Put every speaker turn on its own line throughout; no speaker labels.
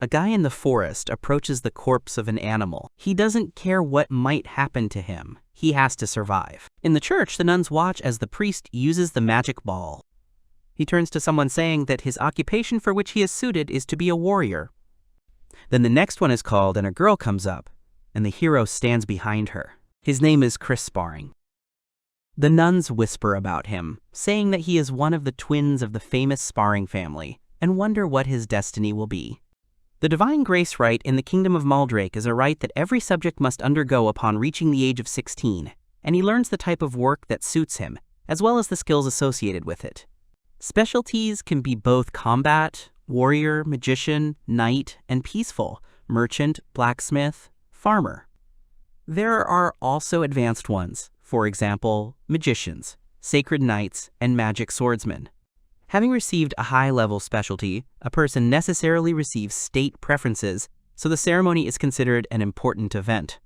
A guy in the forest approaches the corpse of an animal. He doesn't care what might happen to him. He has to survive. In the church, the nuns watch as the priest uses the magic ball. He turns to someone saying that his occupation for which he is suited is to be a warrior. Then the next one is called and a girl comes up, and the hero stands behind her. His name is Chris Sparring. The nuns whisper about him, saying that he is one of the twins of the famous Sparring family, and wonder what his destiny will be. The Divine Grace Rite in the Kingdom of Maldrake is a rite that every subject must undergo upon reaching the age of 16, and he learns the type of work that suits him, as well as the skills associated with it. Specialties can be both combat, warrior, magician, knight, and peaceful, merchant, blacksmith, farmer. There are also advanced ones, for example, magicians, sacred knights, and magic swordsmen. Having received a high-level specialty, a person necessarily receives state preferences, so the ceremony is considered an important event.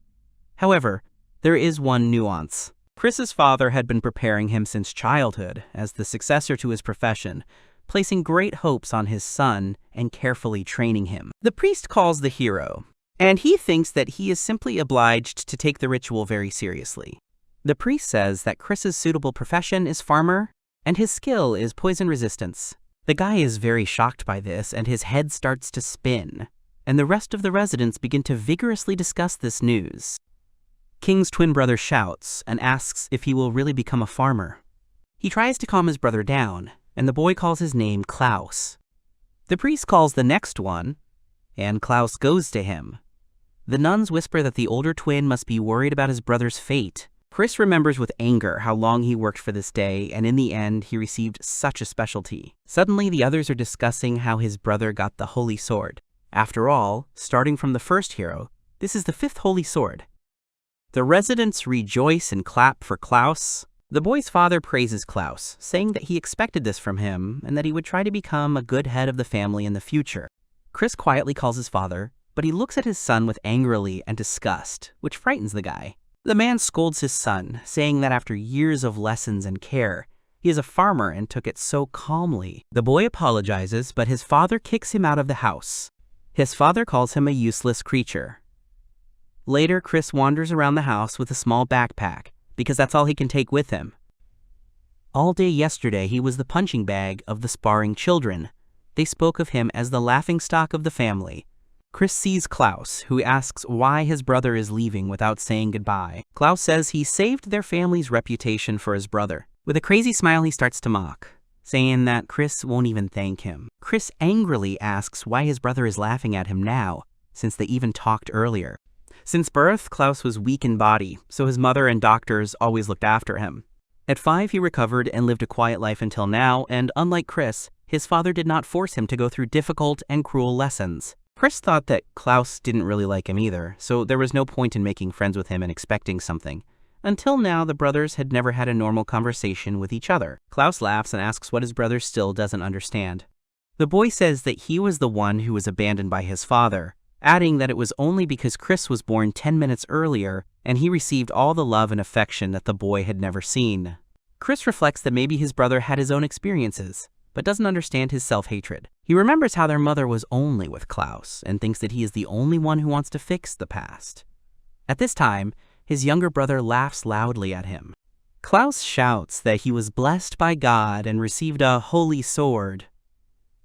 However, there is one nuance. Chris's father had been preparing him since childhood as the successor to his profession, placing great hopes on his son and carefully training him. The priest calls the hero, and he thinks that he is simply obliged to take the ritual very seriously. The priest says that Chris's suitable profession is farmer, and his skill is poison resistance. The guy is very shocked by this, and his head starts to spin, and the rest of the residents begin to vigorously discuss this news. King's twin brother shouts and asks if he will really become a farmer. He tries to calm his brother down, and the boy calls his name Klaus. The priest calls the next one, and Klaus goes to him. The nuns whisper that the older twin must be worried about his brother's fate. Chris remembers with anger how long he worked for this day, and in the end, he received such a specialty. Suddenly, the others are discussing how his brother got the Holy Sword. After all, starting from the first hero, this is the 5th Holy Sword. The residents rejoice and clap for Klaus. The boy's father praises Klaus, saying that he expected this from him and that he would try to become a good head of the family in the future. Chris quietly calls his father, but he looks at his son with angrily and disgust, which frightens the guy. The man scolds his son, saying that after years of lessons and care, he is a farmer and took it so calmly. The boy apologizes, but his father kicks him out of the house. His father calls him a useless creature. Later, Chris wanders around the house with a small backpack, because that's all he can take with him. All day yesterday, he was the punching bag of the sparring children. They spoke of him as the laughingstock of the family. Chris sees Klaus, who asks why his brother is leaving without saying goodbye. Klaus says he saved their family's reputation for his brother. With a crazy smile, he starts to mock, saying that Chris won't even thank him. Chris angrily asks why his brother is laughing at him now, since they even talked earlier. Since birth, Klaus was weak in body, so his mother and doctors always looked after him. At 5, he recovered and lived a quiet life until now, and unlike Chris, his father did not force him to go through difficult and cruel lessons. Chris thought that Klaus didn't really like him either, so there was no point in making friends with him and expecting something. Until now, the brothers had never had a normal conversation with each other. Klaus laughs and asks what his brother still doesn't understand. The boy says that he was the one who was abandoned by his father, adding that it was only because Chris was born 10 minutes earlier and he received all the love and affection that the boy had never seen. Chris reflects that maybe his brother had his own experiences, but doesn't understand his self-hatred. He remembers how their mother was only with Klaus and thinks that he is the only one who wants to fix the past. At this time, his younger brother laughs loudly at him. Klaus shouts that he was blessed by God and received a holy sword,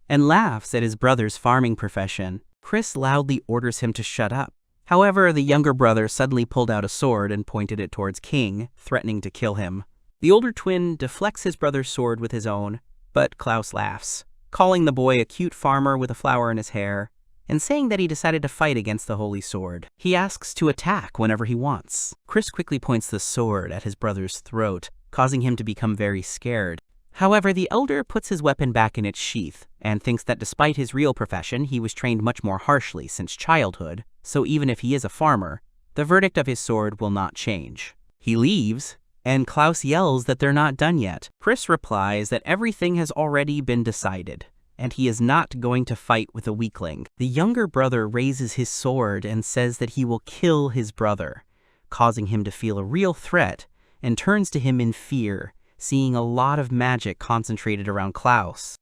and laughs at his brother's farming profession. Chris loudly orders him to shut up. However, the younger brother suddenly pulled out a sword and pointed it towards King, threatening to kill him. The older twin deflects his brother's sword with his own, but Klaus laughs, calling the boy a cute farmer with a flower in his hair, and saying that he decided to fight against the holy sword. He asks to attack whenever he wants. Chris quickly points the sword at his brother's throat, causing him to become very scared. However, the elder puts his weapon back in its sheath, and thinks that despite his real profession, he was trained much more harshly since childhood, so even if he is a farmer, the verdict of his sword will not change. He leaves, and Klaus yells that they're not done yet. Chris replies that everything has already been decided, and he is not going to fight with a weakling. The younger brother raises his sword and says that he will kill his brother, causing him to feel a real threat, and turns to him in fear, seeing a lot of magic concentrated around Klaus.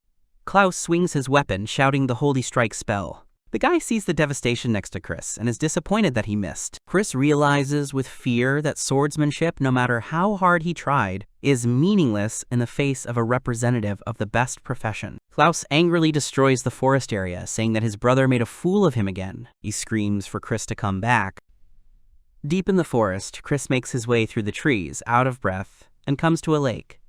Klaus swings his weapon, shouting the Holy Strike spell. The guy sees the devastation next to Chris and is disappointed that he missed. Chris realizes with fear that swordsmanship, no matter how hard he tried, is meaningless in the face of a representative of the best profession. Klaus angrily destroys the forest area, saying that his brother made a fool of him again. He screams for Chris to come back. Deep in the forest, Chris makes his way through the trees, out of breath, and comes to a lake.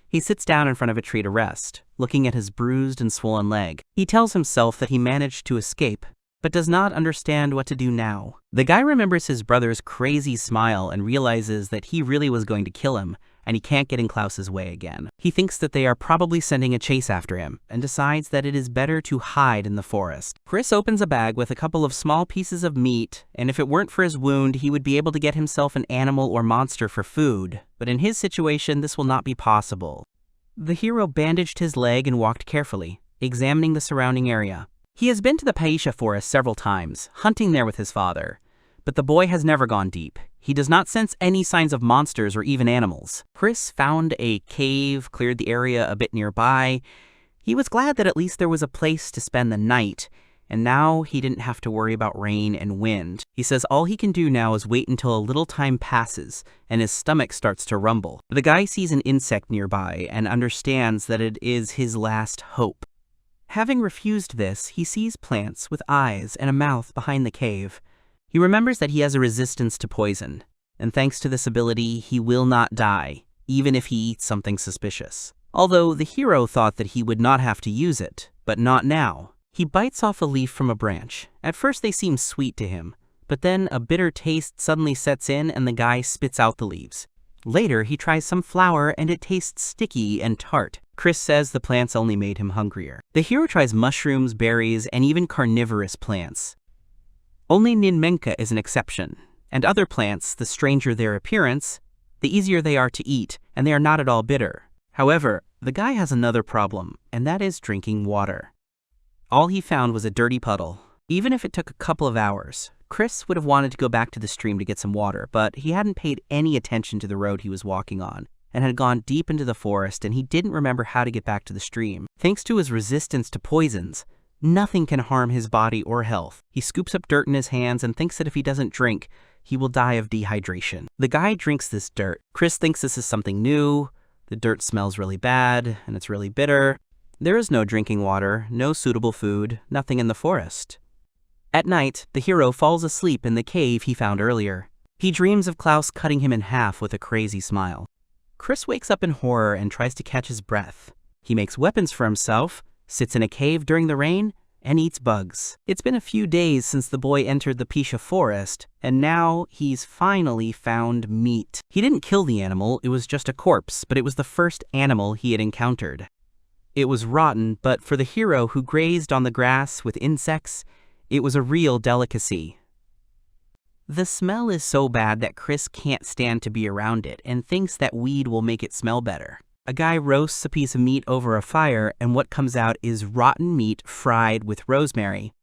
He sits down in front of a tree to rest, looking at his bruised and swollen leg. He tells himself that he managed to escape, but does not understand what to do now. The guy remembers his brother's crazy smile and realizes that he really was going to kill him, and he can't get in Klaus's way again. He thinks that they are probably sending a chase after him, and decides that it is better to hide in the forest. Chris opens a bag with a couple of small pieces of meat, and if it weren't for his wound, he would be able to get himself an animal or monster for food. But in his situation, this will not be possible. The hero bandaged his leg and walked carefully, examining the surrounding area. He has been to the Paisha forest several times, hunting there with his father. But the boy has never gone deep. He does not sense any signs of monsters or even animals. Chris found a cave, cleared the area a bit nearby. He was glad that at least there was a place to spend the night, and now he didn't have to worry about rain and wind. He says all he can do now is wait until a little time passes and his stomach starts to rumble. The guy sees an insect nearby and understands that it is his last hope. Having refused this, he sees plants with eyes and a mouth behind the cave. He remembers that he has a resistance to poison, and thanks to this ability, he will not die, even if he eats something suspicious. Although the hero thought that he would not have to use it, but not now. He bites off a leaf from a branch. At first they seem sweet to him, but then a bitter taste suddenly sets in and the guy spits out the leaves. Later, he tries some flour and it tastes sticky and tart. Chris says the plants only made him hungrier. The hero tries mushrooms, berries, and even carnivorous plants. Only Menka is an exception, and other plants, the stranger their appearance, the easier they are to eat, and they are not at all bitter. However, the guy has another problem, and that is drinking water. All he found was a dirty puddle. Even if it took a couple of hours, Chris would have wanted to go back to the stream to get some water, but he hadn't paid any attention to the road he was walking on, and had gone deep into the forest, and he didn't remember how to get back to the stream. Thanks to his resistance to poisons, nothing can harm his body or health. He scoops up dirt in his hands and thinks that if he doesn't drink, he will die of dehydration. The guy drinks this dirt. Chris thinks this is something new. The dirt smells really bad, and it's really bitter. There is no drinking water, no suitable food, nothing in the forest. At night, the hero falls asleep in the cave he found earlier. He dreams of Klaus cutting him in half with a crazy smile. Chris wakes up in horror and tries to catch his breath. He makes weapons for himself, sits in a cave during the rain, and eats bugs. It's been a few days since the boy entered the Paisha forest, and now he's finally found meat. He didn't kill the animal, it was just a corpse, but it was the first animal he had encountered. It was rotten, but for the hero who grazed on the grass with insects, it was a real delicacy. The smell is so bad that Chris can't stand to be around it and thinks that weed will make it smell better. A guy roasts a piece of meat over a fire, and what comes out is rotten meat fried with rosemary.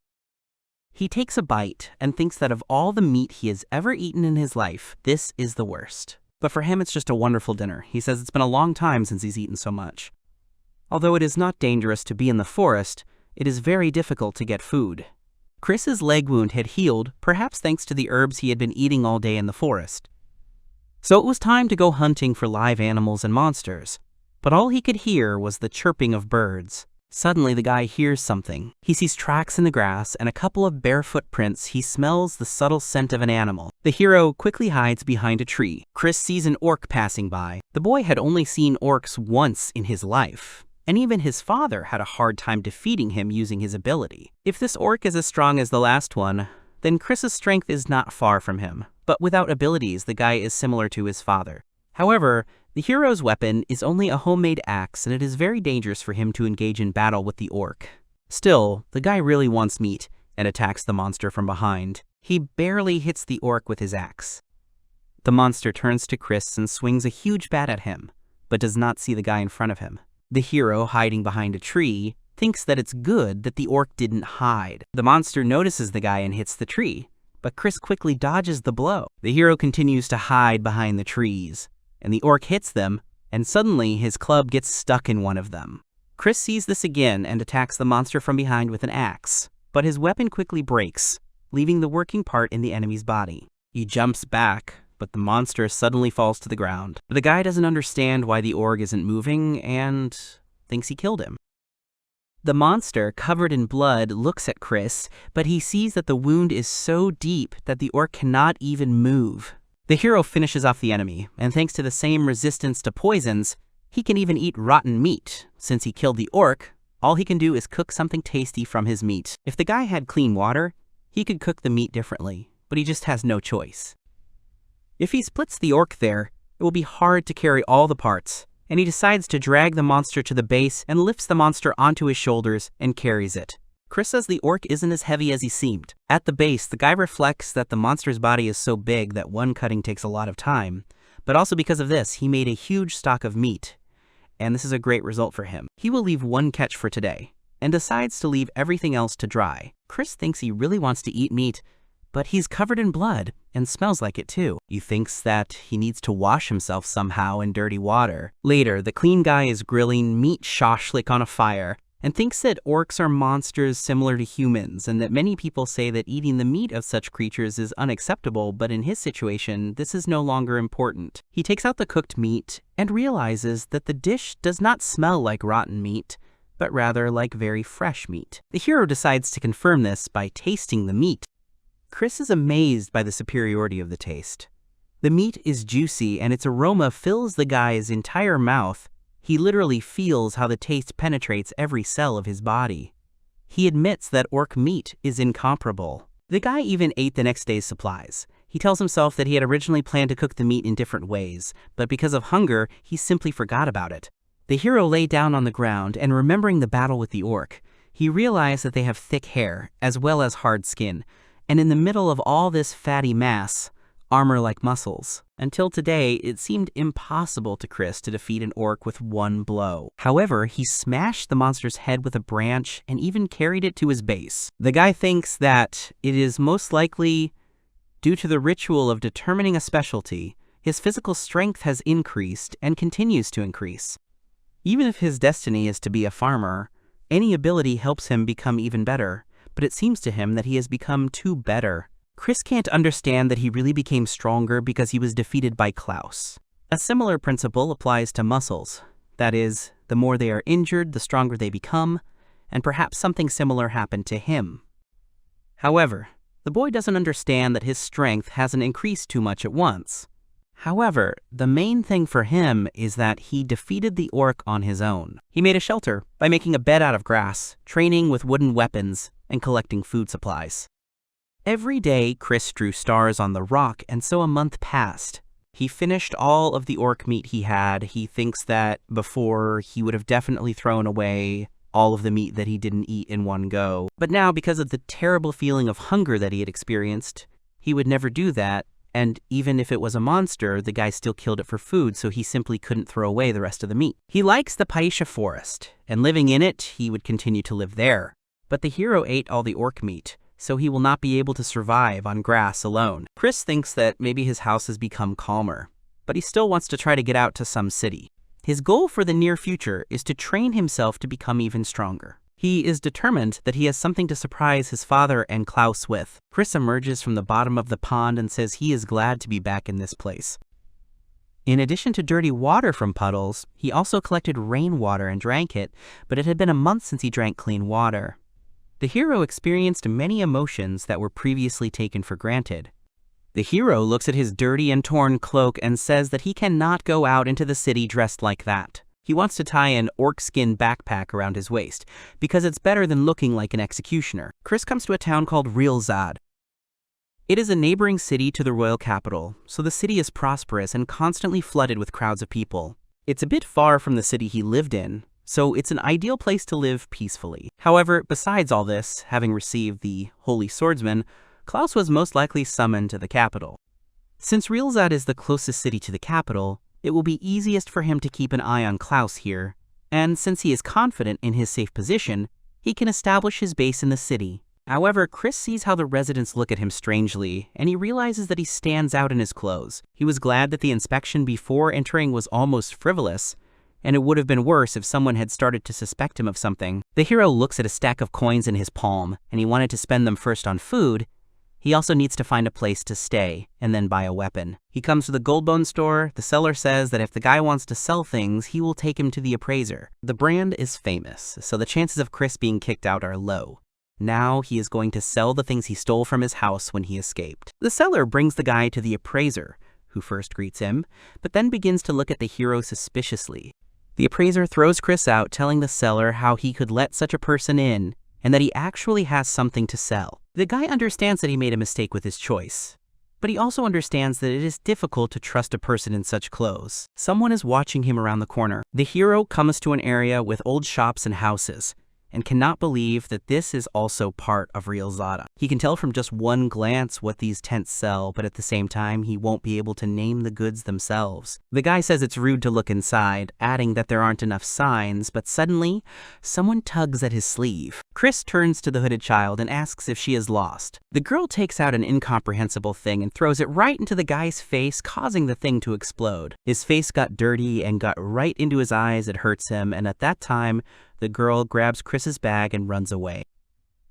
He takes a bite and thinks that of all the meat he has ever eaten in his life, this is the worst. But for him, it's just a wonderful dinner. He says it's been a long time since he's eaten so much. Although it is not dangerous to be in the forest, it is very difficult to get food. Chris's leg wound had healed, perhaps thanks to the herbs he had been eating all day in the forest. So it was time to go hunting for live animals and monsters, but all he could hear was the chirping of birds. Suddenly the guy hears something. He sees tracks in the grass and a couple of bare footprints. He smells the subtle scent of an animal. The hero quickly hides behind a tree. Chris sees an orc passing by. The boy had only seen orcs once in his life, and even his father had a hard time defeating him using his ability. If this orc is as strong as the last one, then Chris's strength is not far from him. But without abilities, the guy is similar to his father. However, the hero's weapon is only a homemade axe, and it is very dangerous for him to engage in battle with the orc. Still, the guy really wants meat and attacks the monster from behind. He barely hits the orc with his axe. The monster turns to Chris and swings a huge bat at him, but does not see the guy in front of him. The hero, hiding behind a tree, thinks that it's good that the orc didn't hide. The monster notices the guy and hits the tree, but Chris quickly dodges the blow. The hero continues to hide behind the trees, and the orc hits them, and suddenly his club gets stuck in one of them. Chris sees this again and attacks the monster from behind with an axe, but his weapon quickly breaks, leaving the working part in the enemy's body. He jumps back, but the monster suddenly falls to the ground. The guy doesn't understand why the orc isn't moving and thinks he killed him. The monster, covered in blood, looks at Chris, but he sees that the wound is so deep that the orc cannot even move. The hero finishes off the enemy, and thanks to the same resistance to poisons, he can even eat rotten meat. Since he killed the orc, all he can do is cook something tasty from his meat. If the guy had clean water, he could cook the meat differently, but he just has no choice. If he splits the orc there, it will be hard to carry all the parts, and he decides to drag the monster to the base and lifts the monster onto his shoulders and carries it. Chris says the orc isn't as heavy as he seemed. At the base, the guy reflects that the monster's body is so big that one cutting takes a lot of time, but also because of this, he made a huge stock of meat, and this is a great result for him. He will leave one catch for today, and decides to leave everything else to dry. Chris thinks he really wants to eat meat, but he's covered in blood and smells like it too. He thinks that he needs to wash himself somehow in dirty water. Later, the clean guy is grilling meat shashlik on a fire and thinks that orcs are monsters similar to humans and that many people say that eating the meat of such creatures is unacceptable, but in his situation, this is no longer important. He takes out the cooked meat and realizes that the dish does not smell like rotten meat, but rather like very fresh meat. The hero decides to confirm this by tasting the meat. Chris is amazed by the superiority of the taste. The meat is juicy and its aroma fills the guy's entire mouth. He literally feels how the taste penetrates every cell of his body. He admits that orc meat is incomparable. The guy even ate the next day's supplies. He tells himself that he had originally planned to cook the meat in different ways, but because of hunger, he simply forgot about it. The hero lay down on the ground and, remembering the battle with the orc, he realized that they have thick hair as well as hard skin, and in the middle of all this fatty mass, armor-like muscles. Until today, it seemed impossible to Chris to defeat an orc with one blow. However, he smashed the monster's head with a branch and even carried it to his base. The guy thinks that it is most likely due to the ritual of determining a specialty. His physical strength has increased and continues to increase. Even if his destiny is to be a farmer, any ability helps him become even better. But it seems to him that he has become too better. Chris can't understand that he really became stronger because he was defeated by Klaus. A similar principle applies to muscles. That is, the more they are injured, the stronger they become, and perhaps something similar happened to him. However, the boy doesn't understand that his strength hasn't increased too much at once. However, the main thing for him is that he defeated the orc on his own. He made a shelter by making a bed out of grass, training with wooden weapons, and collecting food supplies. Every day, Chris drew stars on the rock, and so a month passed. He finished all of the orc meat he had. He thinks that before, he would have definitely thrown away all of the meat that he didn't eat in one go. But now, because of the terrible feeling of hunger that he had experienced, he would never do that, and even if it was a monster, the guy still killed it for food, so he simply couldn't throw away the rest of the meat. He likes the Paisha forest, and living in it, he would continue to live there. But the hero ate all the orc meat, so he will not be able to survive on grass alone. Chris thinks that maybe his house has become calmer, but he still wants to try to get out to some city. His goal for the near future is to train himself to become even stronger. He is determined that he has something to surprise his father and Klaus with. Chris emerges from the bottom of the pond and says he is glad to be back in this place. In addition to dirty water from puddles, he also collected rainwater and drank it, but it had been a month since he drank clean water. The hero experienced many emotions that were previously taken for granted. The hero looks at his dirty and torn cloak and says that he cannot go out into the city dressed like that. He wants to tie an orc skin backpack around his waist, because it's better than looking like an executioner. Chris comes to a town called Realzad. It is a neighboring city to the royal capital, so the city is prosperous and constantly flooded with crowds of people. It's a bit far from the city he lived in, so it's an ideal place to live peacefully. However, besides all this, having received the Holy Swordsman, Klaus was most likely summoned to the capital. Since Realzad is the closest city to the capital, it will be easiest for him to keep an eye on Klaus here, and since he is confident in his safe position, he can establish his base in the city. However, Chris sees how the residents look at him strangely, and he realizes that he stands out in his clothes. He was glad that the inspection before entering was almost frivolous, and it would have been worse if someone had started to suspect him of something. The hero looks at a stack of coins in his palm, and he wanted to spend them first on food. He also needs to find a place to stay, and then buy a weapon. He comes to the Goldbone store. The seller says that if the guy wants to sell things, he will take him to the appraiser. The brand is famous, so the chances of Chris being kicked out are low. Now he is going to sell the things he stole from his house when he escaped. The seller brings the guy to the appraiser, who first greets him, but then begins to look at the hero suspiciously. The appraiser throws Chris out, telling the seller how he could let such a person in, and that he actually has something to sell. The guy understands that he made a mistake with his choice, but he also understands that it is difficult to trust a person in such clothes. Someone is watching him around the corner. The hero comes to an area with old shops and houses, and cannot believe that this is also part of real Zada. He can tell from just one glance what these tents sell, but at the same time, he won't be able to name the goods themselves. The guy says it's rude to look inside, adding that there aren't enough signs, but suddenly, someone tugs at his sleeve. Chris turns to the hooded child and asks if she is lost. The girl takes out an incomprehensible thing and throws it right into the guy's face, causing the thing to explode. His face got dirty and got right into his eyes. It hurts him, and at that time, the girl grabs Chris's bag and runs away.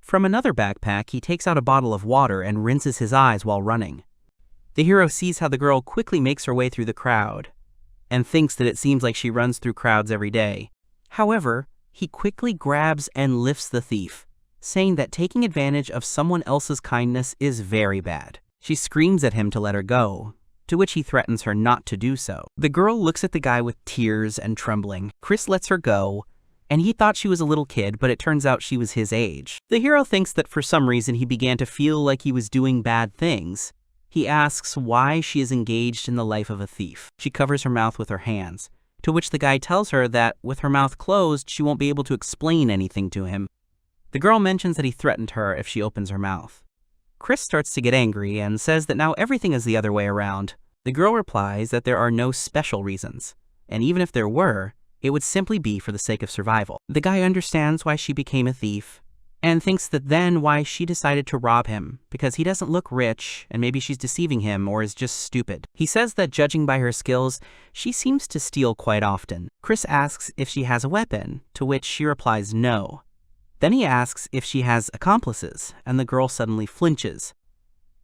From another backpack, he takes out a bottle of water and rinses his eyes while running. The hero sees how the girl quickly makes her way through the crowd, and thinks that it seems like she runs through crowds every day. However, he quickly grabs and lifts the thief, saying that taking advantage of someone else's kindness is very bad. She screams at him to let her go, to which he threatens her not to do so. The girl looks at the guy with tears and trembling. Chris lets her go, and he thought she was a little kid, but it turns out she was his age. The hero thinks that for some reason he began to feel like he was doing bad things. He asks why she is engaged in the life of a thief. She covers her mouth with her hands, to which the guy tells her that with her mouth closed, she won't be able to explain anything to him. The girl mentions that he threatened her if she opens her mouth. Chris starts to get angry and says that now everything is the other way around. The girl replies that there are no special reasons, and even if there were, it would simply be for the sake of survival. The guy understands why she became a thief, and thinks that then why she decided to rob him, because he doesn't look rich, and maybe she's deceiving him or is just stupid. He says that judging by her skills, she seems to steal quite often. Chris asks if she has a weapon, to which she replies no. Then he asks if she has accomplices, and the girl suddenly flinches.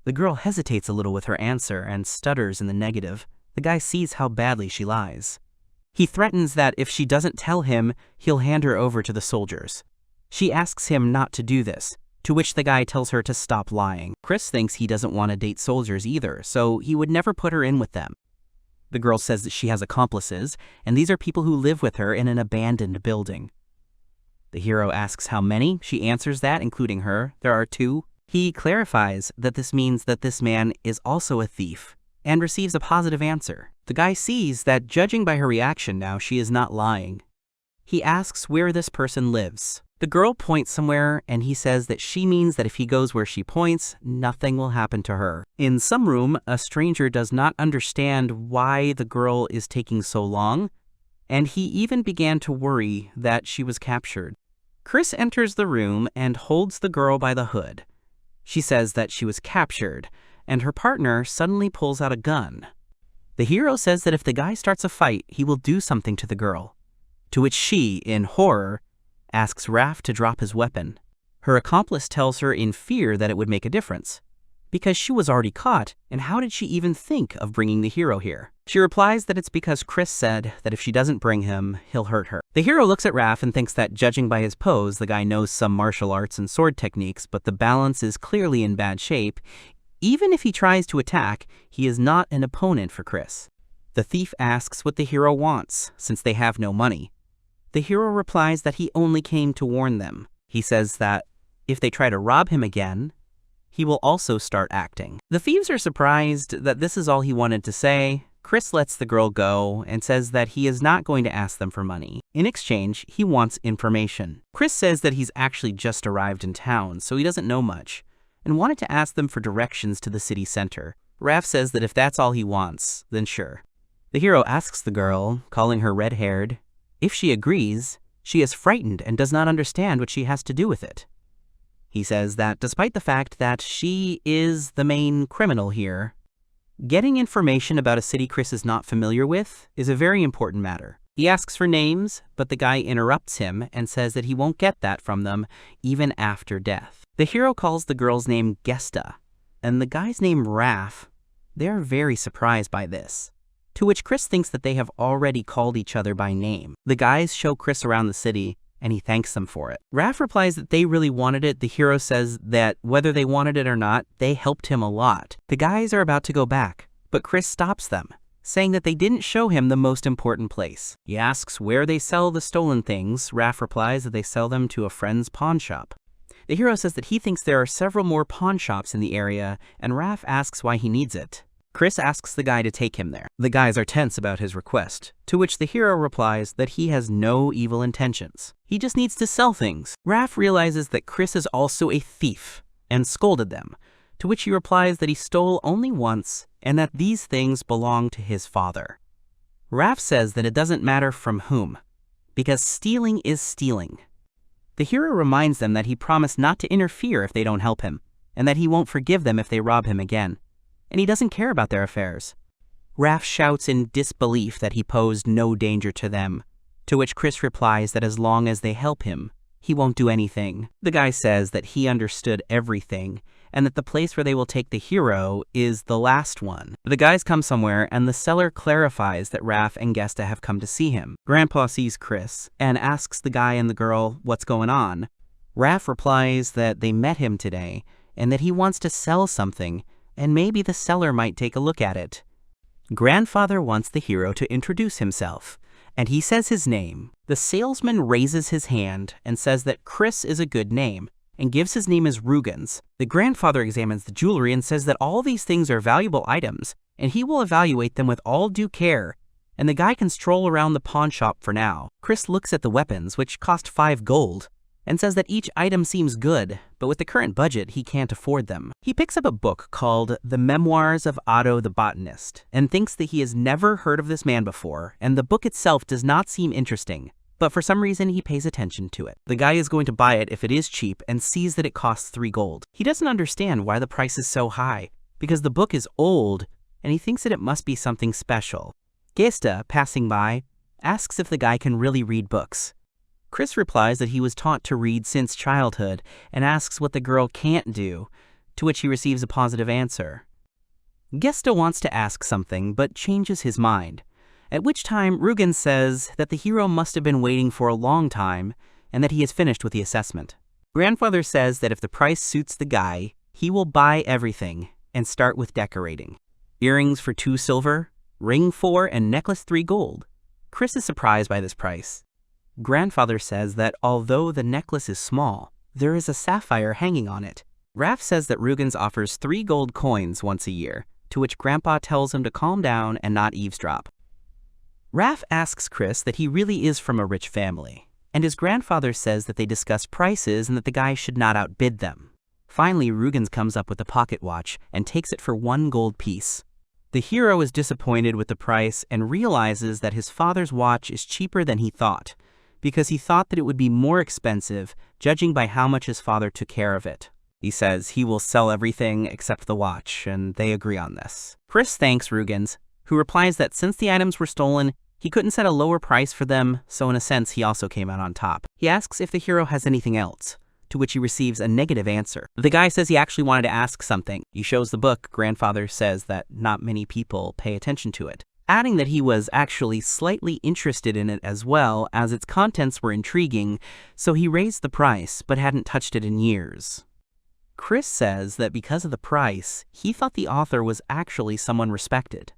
The girl hesitates a little with her answer and stutters in the negative. The guy sees how badly she lies. He threatens that if she doesn't tell him, he'll hand her over to the soldiers. She asks him not to do this, to which the guy tells her to stop lying. Chris thinks he doesn't want to date soldiers either, so he would never put her in with them. The girl says that she has accomplices, and these are people who live with her in an abandoned building. The hero asks how many. She answers that, including her. There are 2. He clarifies that this means that this man is also a thief, and receives a positive answer. The guy sees that, judging by her reaction now, she is not lying. He asks where this person lives. The girl points somewhere, and he says that she means that if he goes where she points, nothing will happen to her. In some room, a stranger does not understand why the girl is taking so long, and he even began to worry that she was captured. Chris enters the room and holds the girl by the hood. She says that she was captured, and her partner suddenly pulls out a gun. The hero says that if the guy starts a fight, he will do something to the girl, to which she, in horror, asks Raph to drop his weapon. Her accomplice tells her in fear that it would make a difference, because she was already caught, and how did she even think of bringing the hero here? She replies that it's because Chris said that if she doesn't bring him, he'll hurt her. The hero looks at Raph and thinks that, judging by his pose, the guy knows some martial arts and sword techniques, but the balance is clearly in bad shape. Even if he tries to attack, he is not an opponent for Chris. The thief asks what the hero wants, since they have no money. The hero replies that he only came to warn them. He says that if they try to rob him again, he will also start acting. The thieves are surprised that this is all he wanted to say. Chris lets the girl go and says that he is not going to ask them for money. In exchange, he wants information. Chris says that he's actually just arrived in town, so he doesn't know much, and wanted to ask them for directions to the city center. Raph says that if that's all he wants, then sure. The hero asks the girl, calling her red-haired. If she agrees, she is frightened and does not understand what she has to do with it. He says that despite the fact that she is the main criminal here, getting information about a city Chris is not familiar with is a very important matter. He asks for names, but the guy interrupts him and says that he won't get that from them even after death. The hero calls the girl's name Gesta, and the guy's name Raph. They're very surprised by this, to which Chris thinks that they have already called each other by name. The guys show Chris around the city, and he thanks them for it. Raph replies that they really wanted it. The hero says that whether they wanted it or not, they helped him a lot. The guys are about to go back, but Chris stops them, saying that they didn't show him the most important place. He asks where they sell the stolen things. Raph replies that they sell them to a friend's pawn shop. The hero says that he thinks there are several more pawn shops in the area, and Raph asks why he needs it. Chris asks the guy to take him there. The guys are tense about his request, to which the hero replies that he has no evil intentions. He just needs to sell things. Raph realizes that Chris is also a thief and scolded them, to which he replies that he stole only once and that these things belong to his father. Raph says that it doesn't matter from whom, because stealing is stealing. The hero reminds them that he promised not to interfere if they don't help him, and that he won't forgive them if they rob him again, and he doesn't care about their affairs. Raph shouts in disbelief that he posed no danger to them, to which Chris replies that as long as they help him, he won't do anything. The guy says that he understood everything, and that the place where they will take the hero is the last one. The guys come somewhere, and the seller clarifies that Raph and Gesta have come to see him. Grandpa sees Chris and asks the guy and the girl what's going on. Raph replies that they met him today and that he wants to sell something, and maybe the seller might take a look at it. Grandfather wants the hero to introduce himself, and he says his name. The salesman raises his hand and says that Chris is a good name, and gives his name as Rugens. The grandfather examines the jewelry and says that all these things are valuable items, and he will evaluate them with all due care, and the guy can stroll around the pawn shop for now. Chris looks at the weapons, which cost 5 gold, and says that each item seems good, but with the current budget, he can't afford them. He picks up a book called The Memoirs of Otto the Botanist, and thinks that he has never heard of this man before, and the book itself does not seem interesting, but for some reason he pays attention to it. The guy is going to buy it if it is cheap and sees that it costs 3 gold. He doesn't understand why the price is so high, because the book is old, and he thinks that it must be something special. Gesta, passing by, asks if the guy can really read books. Chris replies that he was taught to read since childhood and asks what the girl can't do, to which he receives a positive answer. Gesta wants to ask something but changes his mind, at which time Rugen says that the hero must have been waiting for a long time and that he is finished with the assessment. Grandfather says that if the price suits the guy, he will buy everything and start with decorating. Earrings for 2 silver, ring 4, and necklace 3 gold. Chris is surprised by this price. Grandfather says that although the necklace is small, there is a sapphire hanging on it. Raph says that Rugens offers 3 gold coins once a year, to which Grandpa tells him to calm down and not eavesdrop. Raph asks Chris that he really is from a rich family, and his grandfather says that they discuss prices and that the guy should not outbid them. Finally, Rugens comes up with a pocket watch and takes it for 1 gold piece. The hero is disappointed with the price and realizes that his father's watch is cheaper than he thought, because he thought that it would be more expensive, judging by how much his father took care of it. He says he will sell everything except the watch, and they agree on this. Chris thanks Rugens, who replies that since the items were stolen, he couldn't set a lower price for them, so in a sense he also came out on top. He asks if the hero has anything else, to which he receives a negative answer. The guy says he actually wanted to ask something. He shows the book. Grandfather says that not many people pay attention to it, adding that he was actually slightly interested in it as well, as its contents were intriguing, so he raised the price but hadn't touched it in years. Chris says that because of the price, he thought the author was actually someone respected.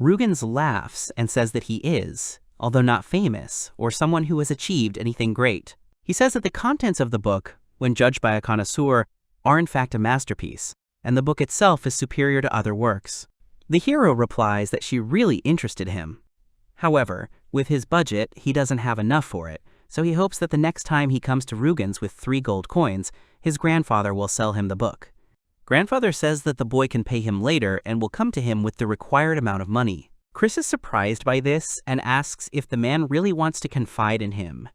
Rugens laughs and says that he is, although not famous, or someone who has achieved anything great. He says that the contents of the book, when judged by a connoisseur, are in fact a masterpiece, and the book itself is superior to other works. The hero replies that she really interested him. However, with his budget, he doesn't have enough for it, so he hopes that the next time he comes to Rugens with 3 gold coins, his grandfather will sell him the book. Grandfather says that the boy can pay him later and will come to him with the required amount of money. Chris is surprised by this and asks if the man really wants to confide in him,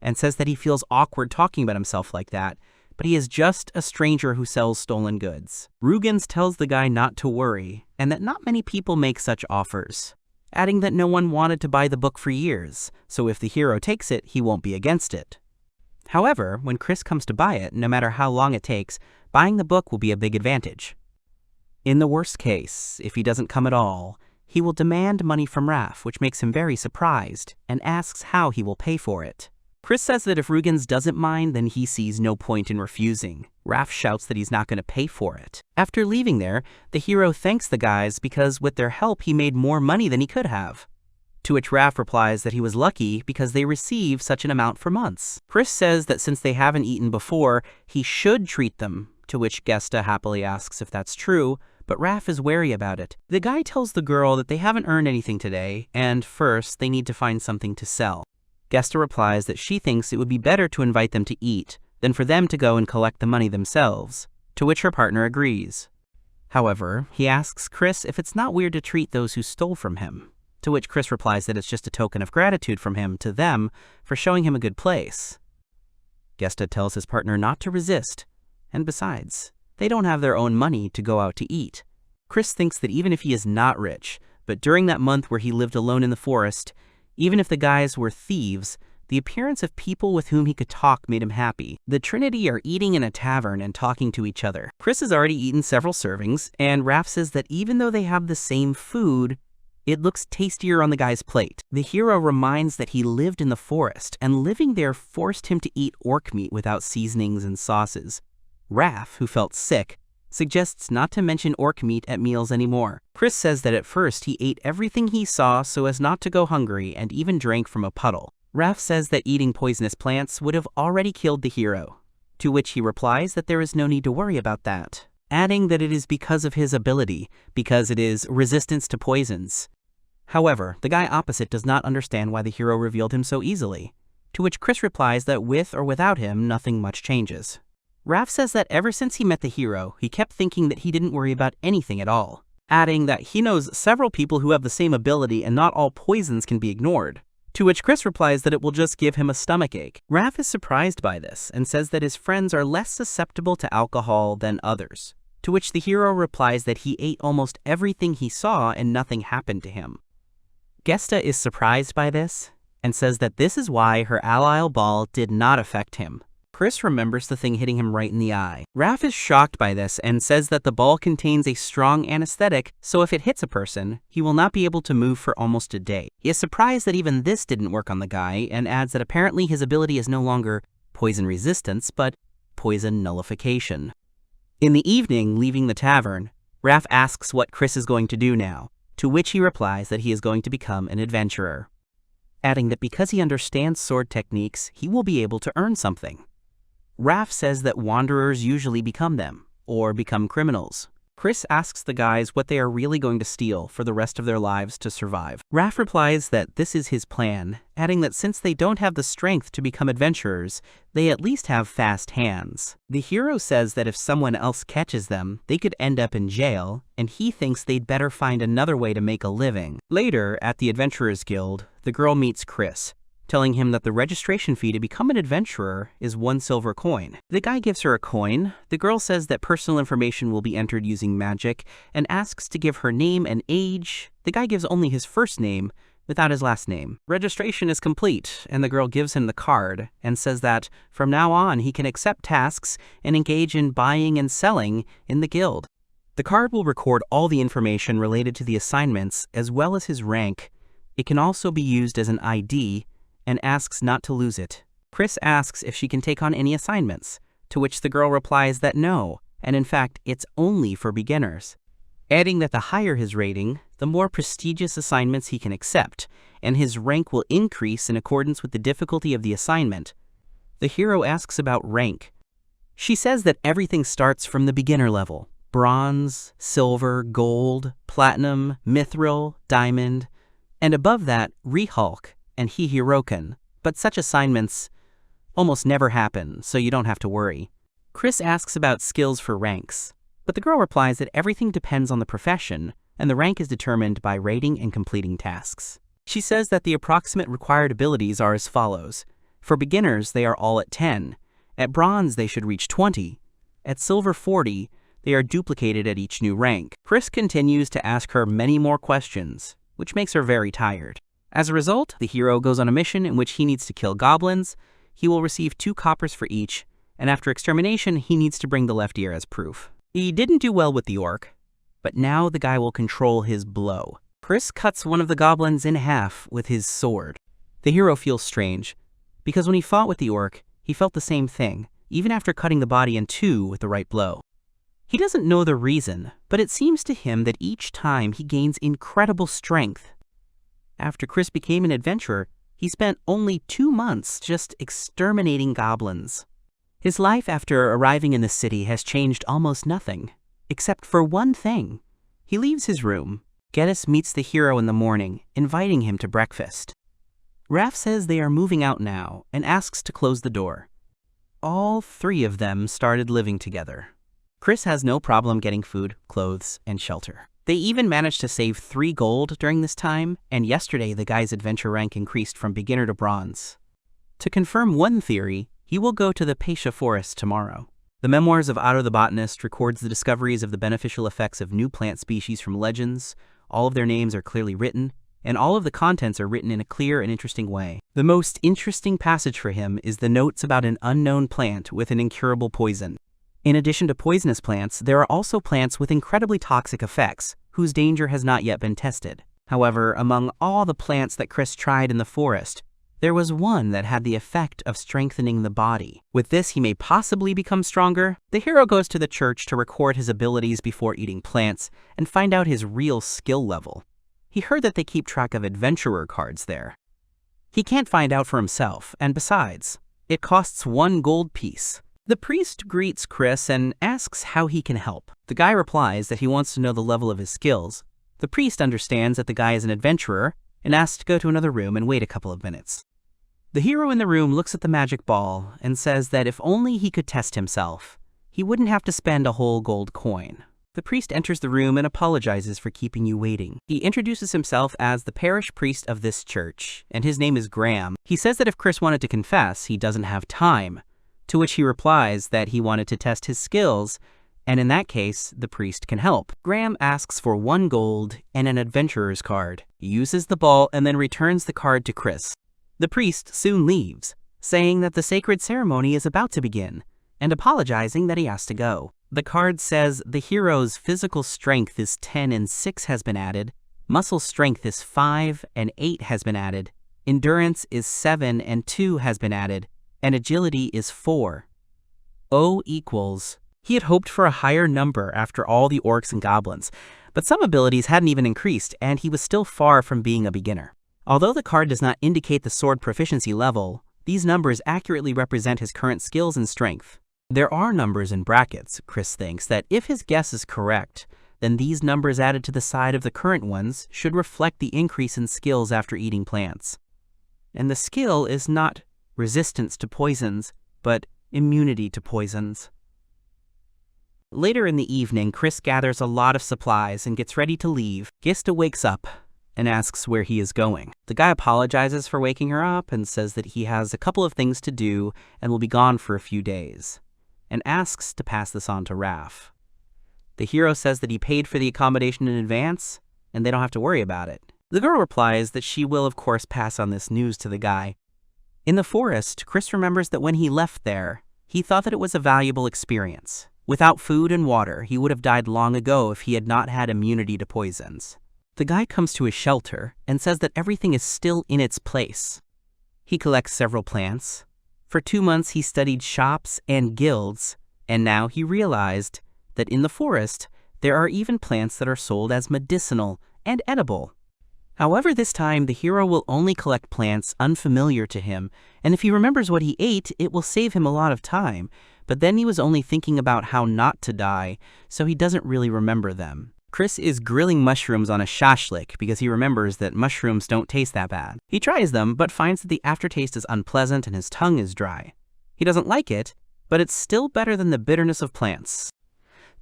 and says that he feels awkward talking about himself like that, but he is just a stranger who sells stolen goods. Rugens tells the guy not to worry, and that not many people make such offers. adding that no one wanted to buy the book for years, so if the hero takes it, he won't be against it. However, when Chris comes to buy it, no matter how long it takes, buying the book will be a big advantage. In the worst case, if he doesn't come at all, he will demand money from Raph, which makes him very surprised, and asks how he will pay for it. Chris says that if Rugens doesn't mind, then he sees no point in refusing. Raph shouts that he's not going to pay for it. After leaving there, the hero thanks the guys because with their help he made more money than he could have. To which Raph replies that he was lucky because they receive such an amount for months. Chris says that since they haven't eaten before, he should treat them, to which Gesta happily asks if that's true, but Raph is wary about it. The guy tells the girl that they haven't earned anything today, and first they need to find something to sell. Gesta replies that she thinks it would be better to invite them to eat than for them to go and collect the money themselves, to which her partner agrees. However, he asks Chris if it's not weird to treat those who stole from him, to which Chris replies that it's just a token of gratitude from him to them for showing him a good place. Gesta tells his partner not to resist, and besides, they don't have their own money to go out to eat. Chris thinks that even if he is not rich, but during that month where he lived alone in the forest, even if the guys were thieves, the appearance of people with whom he could talk made him happy. The Trinity are eating in a tavern and talking to each other. Chris has already eaten several servings, and Raph says that even though they have the same food, it looks tastier on the guy's plate. The hero reminds that he lived in the forest, and living there forced him to eat orc meat without seasonings and sauces. Raph, who felt sick, suggests not to mention orc meat at meals anymore. Chris says that at first he ate everything he saw so as not to go hungry and even drank from a puddle. Raph says that eating poisonous plants would have already killed the hero, to which he replies that there is no need to worry about that, adding that it is because of his ability, because it is resistance to poisons. However, the guy opposite does not understand why the hero revealed him so easily, to which Chris replies that with or without him, nothing much changes. Raph says that ever since he met the hero, he kept thinking that he didn't worry about anything at all, adding that he knows several people who have the same ability and not all poisons can be ignored, to which Chris replies that it will just give him a stomachache. Raph is surprised by this and says that his friends are less susceptible to alcohol than others, to which the hero replies that he ate almost everything he saw and nothing happened to him. Gesta is surprised by this and says that this is why her allyl ball did not affect him. Chris remembers the thing hitting him right in the eye. Raph is shocked by this and says that the ball contains a strong anesthetic, so if it hits a person, he will not be able to move for almost a day. He is surprised that even this didn't work on the guy and adds that apparently his ability is no longer poison resistance, but poison nullification. In the evening, leaving the tavern, Raph asks what Chris is going to do now, to which he replies that he is going to become an adventurer, adding that because he understands sword techniques, he will be able to earn something. Raph says that wanderers usually become them, or become criminals. Chris asks the guys what they are really going to steal for the rest of their lives to survive. Raph replies that this is his plan, adding that since they don't have the strength to become adventurers, they at least have fast hands. The hero says that if someone else catches them, they could end up in jail, and he thinks they'd better find another way to make a living. Later, at the Adventurers Guild, the girl meets Chris, telling him that the registration fee to become an adventurer is 1 silver coin. The guy gives her a coin. The girl says that personal information will be entered using magic and asks to give her name and age. The guy gives only his first name without his last name. Registration is complete, and the girl gives him the card and says that from now on he can accept tasks and engage in buying and selling in the guild. The card will record all the information related to the assignments as well as his rank. It can also be used as an ID and asks not to lose it. Chris asks if she can take on any assignments, to which the girl replies that no, and in fact, it's only for beginners, adding that the higher his rating, the more prestigious assignments he can accept, and his rank will increase in accordance with the difficulty of the assignment. The hero asks about rank. She says that everything starts from the beginner level: bronze, silver, gold, platinum, mithril, diamond, and above that, Rehulk and Hihiroken, but such assignments almost never happen, so you don't have to worry. Chris asks about skills for ranks, but the girl replies that everything depends on the profession, and the rank is determined by rating and completing tasks. She says that the approximate required abilities are as follows. For beginners, they are all at 10. At bronze, they should reach 20. At silver 40, they are duplicated at each new rank. Chris continues to ask her many more questions, which makes her very tired. As a result, the hero goes on a mission in which he needs to kill goblins. He will receive 2 coppers for each, and after extermination, he needs to bring the left ear as proof. He didn't do well with the orc, but now the guy will control his blow. Chris cuts one of the goblins in half with his sword. The hero feels strange, because when he fought with the orc, he felt the same thing, even after cutting the body in 2 with the right blow. He doesn't know the reason, but it seems to him that each time he gains incredible strength. After Chris became an adventurer, he spent only 2 months just exterminating goblins. His life after arriving in the city has changed almost nothing, except for one thing. He leaves his room. Geddes meets the hero in the morning, inviting him to breakfast. Raph says they are moving out now and asks to close the door. All 3 of them started living together. Chris has no problem getting food, clothes, and shelter. They even managed to save 3 gold during this time, and yesterday the guy's adventure rank increased from beginner to bronze. To confirm one theory, he will go to the Peisha Forest tomorrow. The Memoirs of Otto the Botanist records the discoveries of the beneficial effects of new plant species from legends. All of their names are clearly written, and all of the contents are written in a clear and interesting way. The most interesting passage for him is the notes about an unknown plant with an incurable poison. In addition to poisonous plants, there are also plants with incredibly toxic effects, whose danger has not yet been tested. However, among all the plants that Chris tried in the forest, there was one that had the effect of strengthening the body. With this, he may possibly become stronger. The hero goes to the church to record his abilities before eating plants and find out his real skill level. He heard that they keep track of adventurer cards there. He can't find out for himself, and besides, it costs 1 gold piece. The priest greets Chris and asks how he can help. The guy replies that he wants to know the level of his skills. The priest understands that the guy is an adventurer and asks to go to another room and wait a couple of minutes. The hero in the room looks at the magic ball and says that if only he could test himself, he wouldn't have to spend a whole gold coin. The priest enters the room and apologizes for keeping you waiting. He introduces himself as the parish priest of this church, and his name is Graham. He says that if Chris wanted to confess, he doesn't have time, to which he replies that he wanted to test his skills, and in that case, the priest can help. Graham asks for 1 gold and an adventurer's card. He uses the ball and then returns the card to Chris. The priest soon leaves, saying that the sacred ceremony is about to begin, and apologizing that he has to go. The card says the hero's physical strength is 10 and 6 has been added, muscle strength is 5 and 8 has been added, endurance is 7 and 2 has been added, and agility is 4. O equals. He had hoped for a higher number after all the orcs and goblins, but some abilities hadn't even increased, and he was still far from being a beginner. Although the card does not indicate the sword proficiency level, these numbers accurately represent his current skills and strength. There are numbers in brackets. Chris thinks that if his guess is correct, then these numbers added to the side of the current ones should reflect the increase in skills after eating plants. And the skill is not resistance to poisons, but immunity to poisons. Later in the evening, Chris gathers a lot of supplies and gets ready to leave. Gista wakes up and asks where he is going. The guy apologizes for waking her up and says that he has a couple of things to do and will be gone for a few days, and asks to pass this on to Raph. The hero says that he paid for the accommodation in advance, and they don't have to worry about it. The girl replies that she will of course pass on this news to the guy. In the forest, Chris remembers that when he left there, he thought that it was a valuable experience. Without food and water, he would have died long ago if he had not had immunity to poisons. The guy comes to his shelter and says that everything is still in its place. He collects several plants. For 2 months he studied shops and guilds, and now he realized that in the forest there are even plants that are sold as medicinal and edible. However, this time the hero will only collect plants unfamiliar to him, and if he remembers what he ate, it will save him a lot of time. But then he was only thinking about how not to die, so he doesn't really remember them. Chris is grilling mushrooms on a shashlik because he remembers that mushrooms don't taste that bad. He tries them, but finds that the aftertaste is unpleasant and his tongue is dry. He doesn't like it, but it's still better than the bitterness of plants.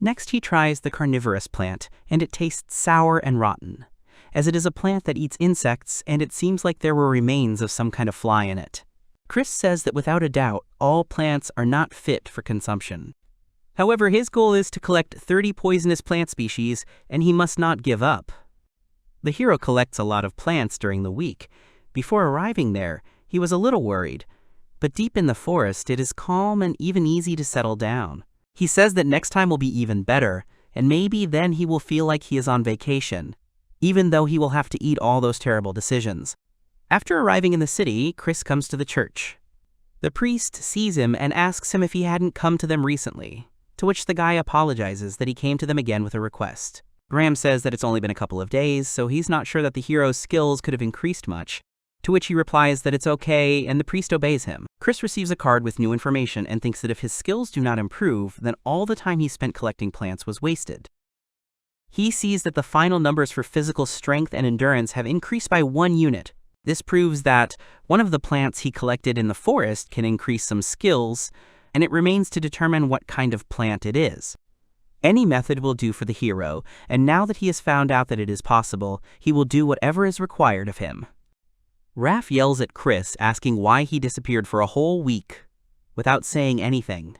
Next he tries the carnivorous plant, and it tastes sour and rotten, as it is a plant that eats insects, and it seems like there were remains of some kind of fly in it. Chris says that without a doubt, all plants are not fit for consumption. However, his goal is to collect 30 poisonous plant species, and he must not give up. The hero collects a lot of plants during the week. Before arriving there, he was a little worried, but deep in the forest it is calm and even easy to settle down. He says that next time will be even better, and maybe then he will feel like he is on vacation, even though he will have to eat all those terrible decisions. After arriving in the city, Chris comes to the church. The priest sees him and asks him if he hadn't come to them recently, to which the guy apologizes that he came to them again with a request. Graham says that it's only been a couple of days, so he's not sure that the hero's skills could have increased much, to which he replies that it's okay, and the priest obeys him. Chris receives a card with new information and thinks that if his skills do not improve, then all the time he spent collecting plants was wasted. He sees that the final numbers for physical strength and endurance have increased by 1 unit. This proves that one of the plants he collected in the forest can increase some skills, and it remains to determine what kind of plant it is. Any method will do for the hero, and now that he has found out that it is possible, he will do whatever is required of him. Raph yells at Chris, asking why he disappeared for a whole week without saying anything,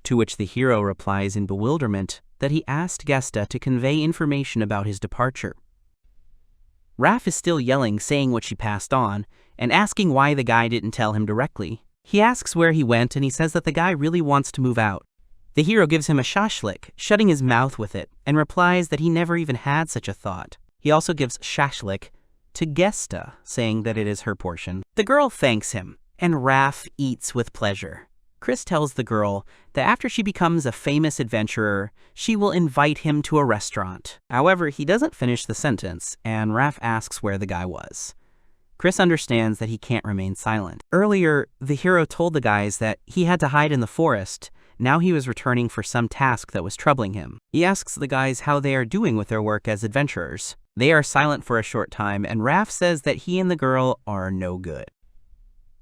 to which the hero replies in bewilderment that he asked Gesta to convey information about his departure. Raph is still yelling, saying what she passed on, and asking why the guy didn't tell him directly. He asks where he went, and he says that the guy really wants to move out. The hero gives him a shashlik, shutting his mouth with it, and replies that he never even had such a thought. He also gives shashlik to Gesta, saying that it is her portion. The girl thanks him, and Raph eats with pleasure. Chris tells the girl that after she becomes a famous adventurer, she will invite him to a restaurant. However, he doesn't finish the sentence, and Raph asks where the guy was. Chris understands that he can't remain silent. Earlier, the hero told the guys that he had to hide in the forest. Now he was returning for some task that was troubling him. He asks the guys how they are doing with their work as adventurers. They are silent for a short time, and Raph says that he and the girl are no good,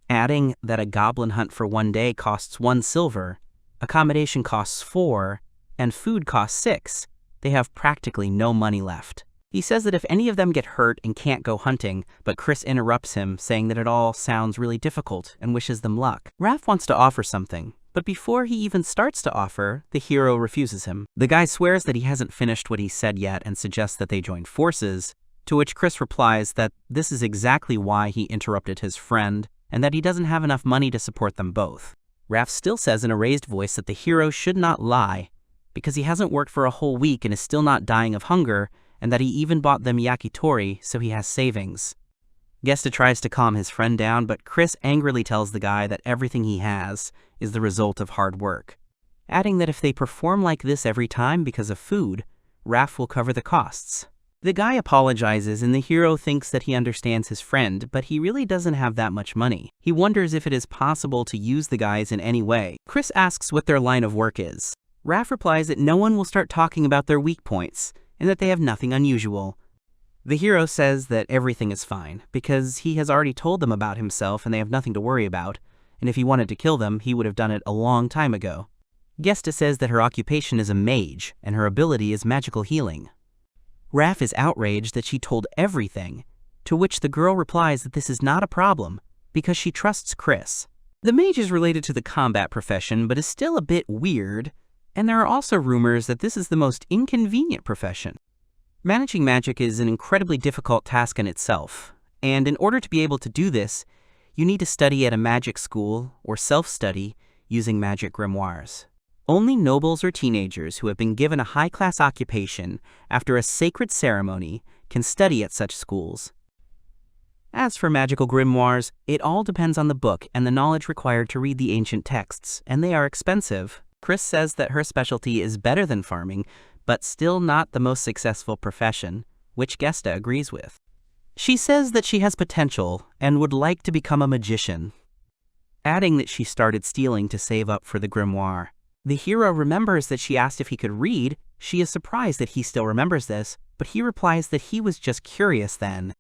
adding that a goblin hunt for 1 day costs 1 silver, accommodation costs 4, and food costs 6. They have practically no money left. He says that if any of them get hurt and can't go hunting, but Chris interrupts him, saying that it all sounds really difficult and wishes them luck. Raph wants to offer something, but before he even starts to offer, the hero refuses him. The guy swears that he hasn't finished what he said yet and suggests that they join forces, to which Chris replies that this is exactly why he interrupted his friend, and that he doesn't have enough money to support them both. Raph still says in a raised voice that the hero should not lie, because he hasn't worked for a whole week and is still not dying of hunger, and that he even bought them yakitori, so he has savings. Gesta tries to calm his friend down, but Chris angrily tells the guy that everything he has is the result of hard work, adding that if they perform like this every time because of food, Raph will cover the costs. The guy apologizes, and the hero thinks that he understands his friend, but he really doesn't have that much money. He wonders if it is possible to use the guys in any way. Chris asks what their line of work is. Raph replies that no one will start talking about their weak points, and that they have nothing unusual. The hero says that everything is fine, because he has already told them about himself and they have nothing to worry about, and if he wanted to kill them, he would have done it a long time ago. Gesta says that her occupation is a mage, and her ability is magical healing. Raph is outraged that she told everything, to which the girl replies that this is not a problem, because she trusts Chris. The mage is related to the combat profession, but is still a bit weird, and there are also rumors that this is the most inconvenient profession. Managing magic is an incredibly difficult task in itself, and in order to be able to do this, you need to study at a magic school or self-study using magic grimoires. Only nobles or teenagers who have been given a high-class occupation after a sacred ceremony can study at such schools. As for magical grimoires, it all depends on the book and the knowledge required to read the ancient texts, and they are expensive. Chris says that her specialty is better than farming, but still not the most successful profession, which Gesta agrees with. She says that she has potential and would like to become a magician, adding that she started stealing to save up for the grimoire. The hero remembers that she asked if he could read. She is surprised that he still remembers this, but he replies that he was just curious then.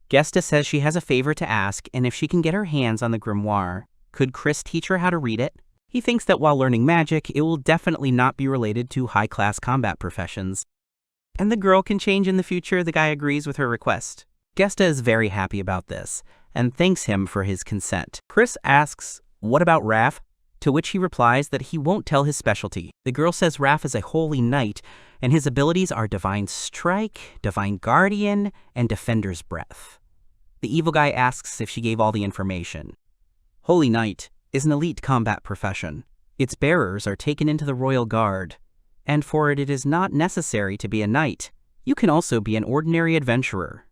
Gesta says she has a favor to ask, and if she can get her hands on the grimoire, could Chris teach her how to read it? He thinks that while learning magic, it will definitely not be related to high-class combat professions. And the girl can change in the future. The guy agrees with her request. Gesta is very happy about this, and thanks him for his consent. Chris asks, "What about Raph?" To which he replies that he won't tell his specialty. The girl says Raph is a holy knight, and his abilities are Divine Strike, Divine Guardian, and Defender's Breath. The evil guy asks if she gave all the information. Holy Knight is an elite combat profession. Its bearers are taken into the Royal Guard, and for it is not necessary to be a knight. You can also be an ordinary adventurer.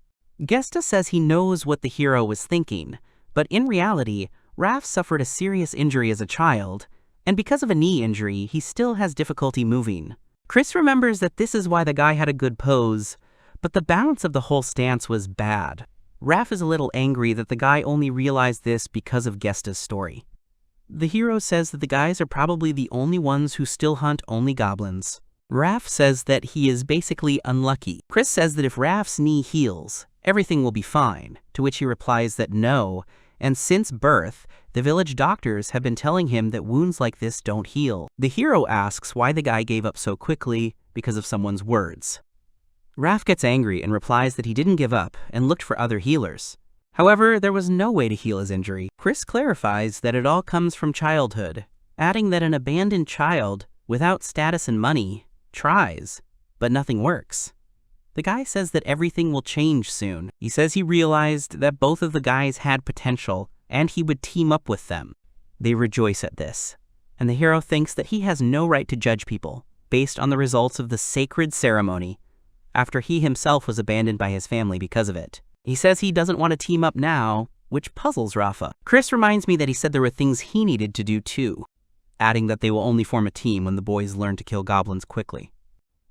Gesta says he knows what the hero was thinking, but in reality, Raph suffered a serious injury as a child, and because of a knee injury, he still has difficulty moving. Chris remembers that this is why the guy had a good pose, but the balance of the whole stance was bad. Raph is a little angry that the guy only realized this because of Gesta's story. The hero says that the guys are probably the only ones who still hunt only goblins. Raph says that he is basically unlucky. Chris says that if Raph's knee heals, everything will be fine, to which he replies that no, and since birth, the village doctors have been telling him that wounds like this don't heal. The hero asks why the guy gave up so quickly because of someone's words. Raph gets angry and replies that he didn't give up and looked for other healers. However, there was no way to heal his injury. Chris clarifies that it all comes from childhood, adding that an abandoned child, without status and money, tries, but nothing works. The guy says that everything will change soon. He says he realized that both of the guys had potential, and he would team up with them. They rejoice at this, and the hero thinks that he has no right to judge people, based on the results of the sacred ceremony, after he himself was abandoned by his family because of it. He says he doesn't want to team up now, which puzzles Rafa. Chris reminds me that he said there were things he needed to do too, adding that they will only form a team when the boys learn to kill goblins quickly.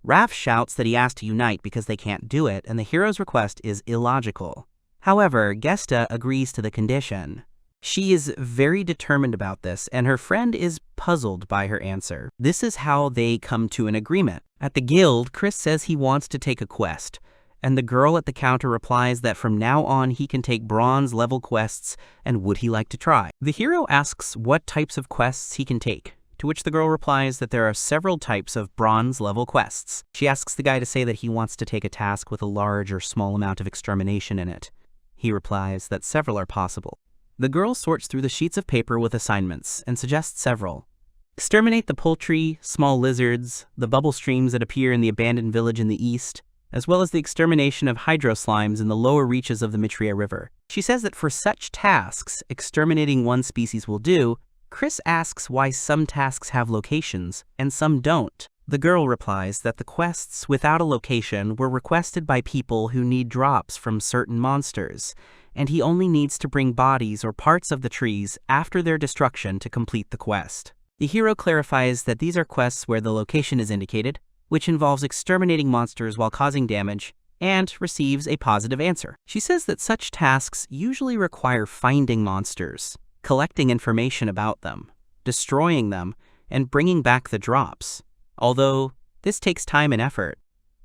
Raph shouts that he asked to unite because they can't do it, and the hero's request is illogical. However, Gesta agrees to the condition. She is very determined about this, and her friend is puzzled by her answer. This is how they come to an agreement. At the guild, Chris says he wants to take a quest, and the girl at the counter replies that from now on he can take bronze-level quests, and would he like to try? The hero asks what types of quests he can take, to which the girl replies that there are several types of bronze-level quests. She asks the guy to say that he wants to take a task with a large or small amount of extermination in it. He replies that several are possible. The girl sorts through the sheets of paper with assignments and suggests several. Exterminate the poultry, small lizards, the bubble streams that appear in the abandoned village in the east, as well as the extermination of hydroslimes in the lower reaches of the Mitria River. She says that for such tasks, exterminating one species will do. Chris asks why some tasks have locations and some don't. The girl replies that the quests without a location were requested by people who need drops from certain monsters, and he only needs to bring bodies or parts of the trees after their destruction to complete the quest. The hero clarifies that these are quests where the location is indicated, which involves exterminating monsters while causing damage, and receives a positive answer. She says that such tasks usually require finding monsters, collecting information about them, destroying them, and bringing back the drops, although this takes time and effort.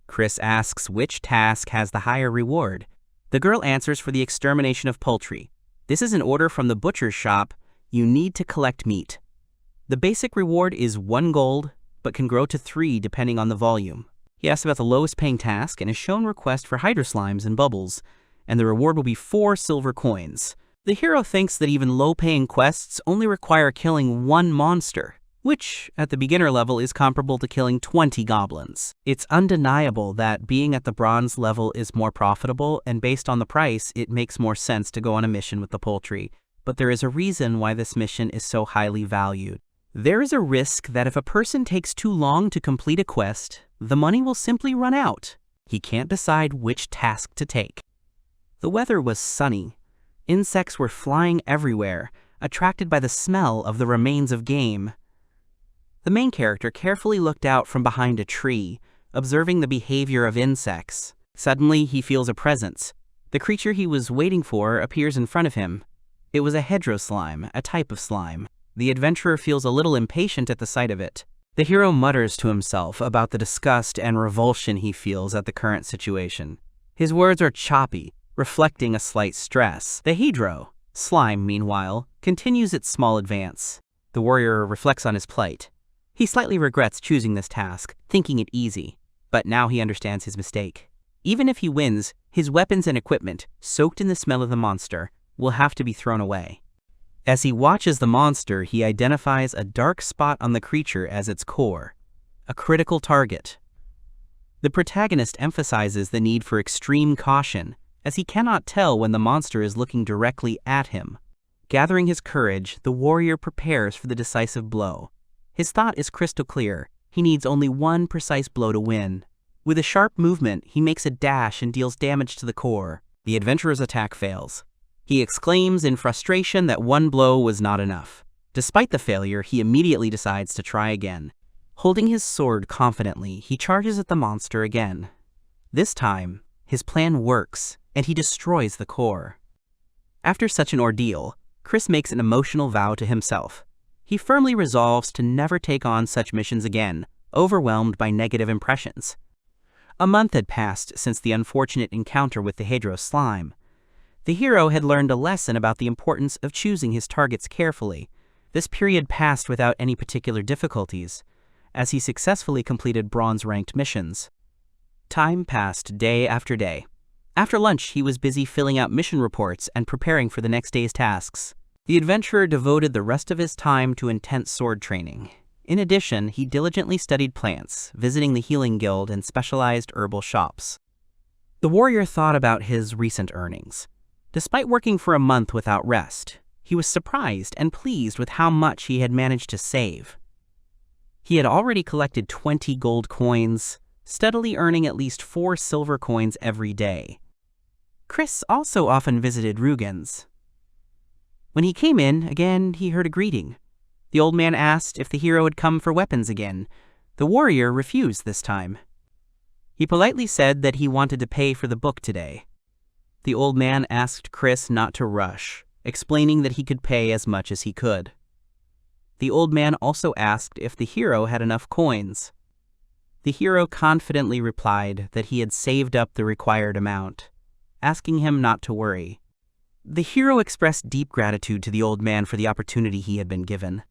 Chris asks which task has the higher reward. The girl answers for the extermination of poultry. This is an order from the butcher's shop. You need to collect meat. The basic reward is 1 gold, but can grow to 3 depending on the volume. He asks about the lowest paying task and is shown request for hydroslimes and bubbles, and the reward will be 4 silver coins. The hero thinks that even low-paying quests only require killing 1 monster, which, at the beginner level, is comparable to killing 20 goblins. It's undeniable that being at the bronze level is more profitable, and based on the price, it makes more sense to go on a mission with the poultry, but there is a reason why this mission is so highly valued. There is a risk that if a person takes too long to complete a quest, the money will simply run out. He can't decide which task to take. The weather was sunny. Insects were flying everywhere, attracted by the smell of the remains of game. The main character carefully looked out from behind a tree, observing the behavior of insects. Suddenly, he feels a presence. The creature he was waiting for appears in front of him. It was a hedroslime, a type of slime. The adventurer feels a little impatient at the sight of it. The hero mutters to himself about the disgust and revulsion he feels at the current situation. His words are choppy, reflecting a slight stress. The hedro, slime, meanwhile, continues its small advance. The warrior reflects on his plight. He slightly regrets choosing this task, thinking it easy, but now he understands his mistake. Even if he wins, his weapons and equipment, soaked in the smell of the monster, will have to be thrown away. As he watches the monster, he identifies a dark spot on the creature as its core, a critical target. The protagonist emphasizes the need for extreme caution, as he cannot tell when the monster is looking directly at him. Gathering his courage, the warrior prepares for the decisive blow. His thought is crystal clear. He needs only one precise blow to win. With a sharp movement, he makes a dash and deals damage to the core. The adventurer's attack fails. He exclaims in frustration that one blow was not enough. Despite the failure, he immediately decides to try again. Holding his sword confidently, he charges at the monster again. This time, his plan works, and he destroys the core. After such an ordeal, Chris makes an emotional vow to himself. He firmly resolves to never take on such missions again, overwhelmed by negative impressions. A month had passed since the unfortunate encounter with the Hedro slime. The hero had learned a lesson about the importance of choosing his targets carefully. This period passed without any particular difficulties, as he successfully completed bronze-ranked missions. Time passed day after day. After lunch, he was busy filling out mission reports and preparing for the next day's tasks. The adventurer devoted the rest of his time to intense sword training. In addition, he diligently studied plants, visiting the healing guild and specialized herbal shops. The warrior thought about his recent earnings. Despite working for a month without rest, he was surprised and pleased with how much he had managed to save. He had already collected 20 gold coins, steadily earning at least 4 silver coins every day. Chris also often visited Rugen's. When he came in, again, he heard a greeting. The old man asked if the hero had come for weapons again. The warrior refused this time. He politely said that he wanted to pay for the book today. The old man asked Chris not to rush, explaining that he could pay as much as he could. The old man also asked if the hero had enough coins. The hero confidently replied that he had saved up the required amount, asking him not to worry. The hero expressed deep gratitude to the old man for the opportunity he had been given.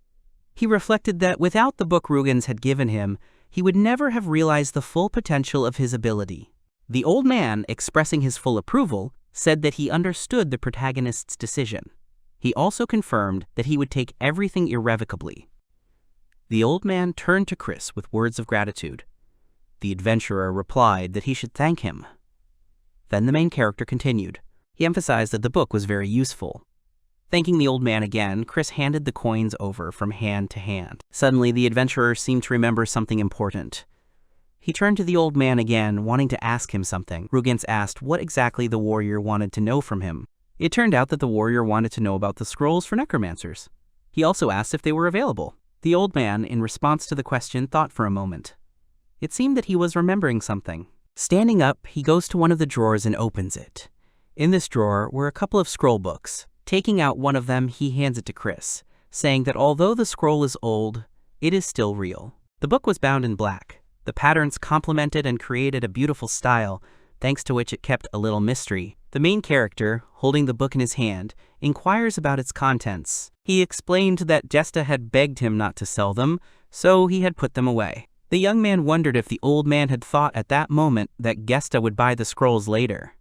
He reflected that without the book Rugen's had given him, he would never have realized the full potential of his ability. The old man, expressing his full approval, said that he understood the protagonist's decision. He also confirmed that he would take everything irrevocably. The old man turned to Chris with words of gratitude. The adventurer replied that he should thank him. Then the main character continued. He emphasized that the book was very useful. Thanking the old man again, Chris handed the coins over from hand to hand. Suddenly, the adventurer seemed to remember something important. He turned to the old man again, wanting to ask him something. Rugen's asked what exactly the warrior wanted to know from him. It turned out that the warrior wanted to know about the scrolls for necromancers. He also asked if they were available. The old man, in response to the question, thought for a moment. It seemed that he was remembering something. Standing up, he goes to one of the drawers and opens it. In this drawer were a couple of scroll books. Taking out one of them, he hands it to Chris, saying that although the scroll is old, it is still real. The book was bound in black. The patterns complemented and created a beautiful style, thanks to which it kept a little mystery. The main character, holding the book in his hand, inquires about its contents. He explained that Gesta had begged him not to sell them, so he had put them away. The young man wondered if the old man had thought at that moment that Gesta would buy the scrolls later.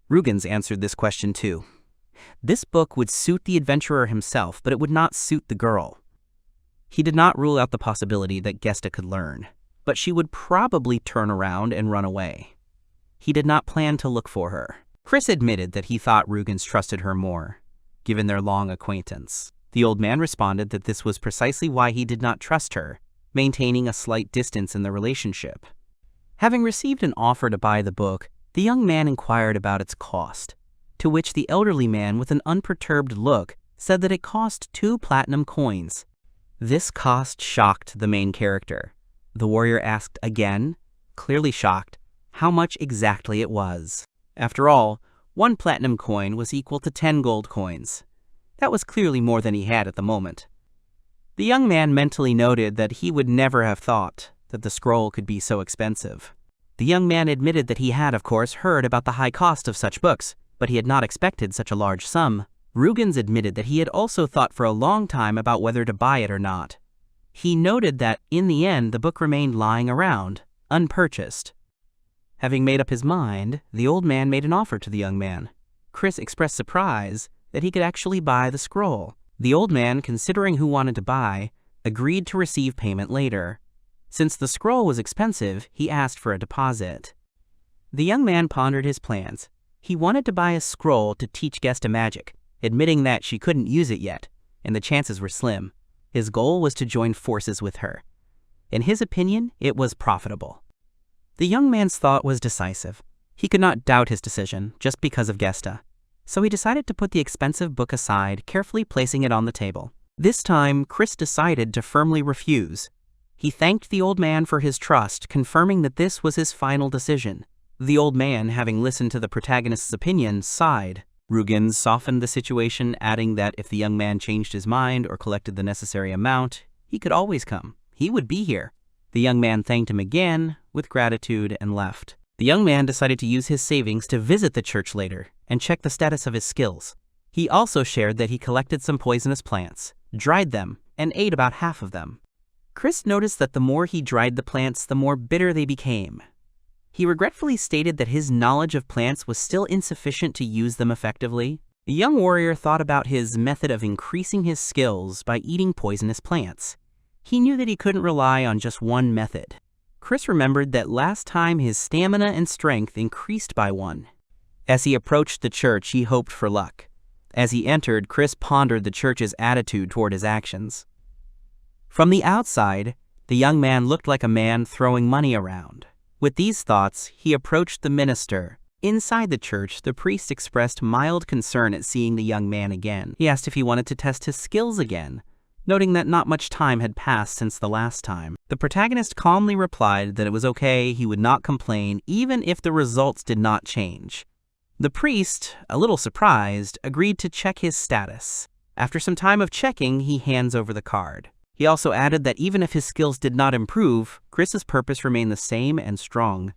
Rugen's answered this question too. This book would suit the adventurer himself, but it would not suit the girl. He did not rule out the possibility that Gesta could learn, but she would probably turn around and run away. He did not plan to look for her. Chris admitted that he thought Rugen's trusted her more, given their long acquaintance. The old man responded that this was precisely why he did not trust her, maintaining a slight distance in the relationship. Having received an offer to buy the book, the young man inquired about its cost, to which the elderly man, with an unperturbed look, said that it cost 2 platinum coins. This cost shocked the main character. The warrior asked again, clearly shocked, how much exactly it was. After all, 1 platinum coin was equal to 10 gold coins. That was clearly more than he had at the moment. The young man mentally noted that he would never have thought that the scroll could be so expensive. The young man admitted that he had, of course, heard about the high cost of such books, but he had not expected such a large sum. Rugen's admitted that he had also thought for a long time about whether to buy it or not. He noted that, in the end, the book remained lying around, unpurchased. Having made up his mind, the old man made an offer to the young man. Chris expressed surprise that he could actually buy the scroll. The old man, considering who wanted to buy, agreed to receive payment later. Since the scroll was expensive, he asked for a deposit. The young man pondered his plans. He wanted to buy a scroll to teach Gesta magic, admitting that she couldn't use it yet, and the chances were slim. His goal was to join forces with her. In his opinion, it was profitable. The young man's thought was decisive. He could not doubt his decision just because of Gesta. So he decided to put the expensive book aside, carefully placing it on the table. This time, Chris decided to firmly refuse. He thanked the old man for his trust, confirming that this was his final decision. The old man, having listened to the protagonist's opinion, sighed. Rugen softened the situation, adding that if the young man changed his mind or collected the necessary amount, he could always come. He would be here. The young man thanked him again with gratitude and left. The young man decided to use his savings to visit the church later and check the status of his skills. He also shared that he collected some poisonous plants, dried them, and ate about half of them. Chris noticed that the more he dried the plants, the more bitter they became. He regretfully stated that his knowledge of plants was still insufficient to use them effectively. The young warrior thought about his method of increasing his skills by eating poisonous plants. He knew that he couldn't rely on just one method. Chris remembered that last time his stamina and strength increased by 1. As he approached the church, he hoped for luck. As he entered, Chris pondered the church's attitude toward his actions. From the outside, the young man looked like a man throwing money around. With these thoughts, he approached the minister. Inside the church, the priest expressed mild concern at seeing the young man again. He asked if he wanted to test his skills again, noting that not much time had passed since the last time. The protagonist calmly replied that it was okay, he would not complain, even if the results did not change. The priest, a little surprised, agreed to check his status. After some time of checking, he hands over the card. He also added that even if his skills did not improve, Chris's purpose remained the same and strong.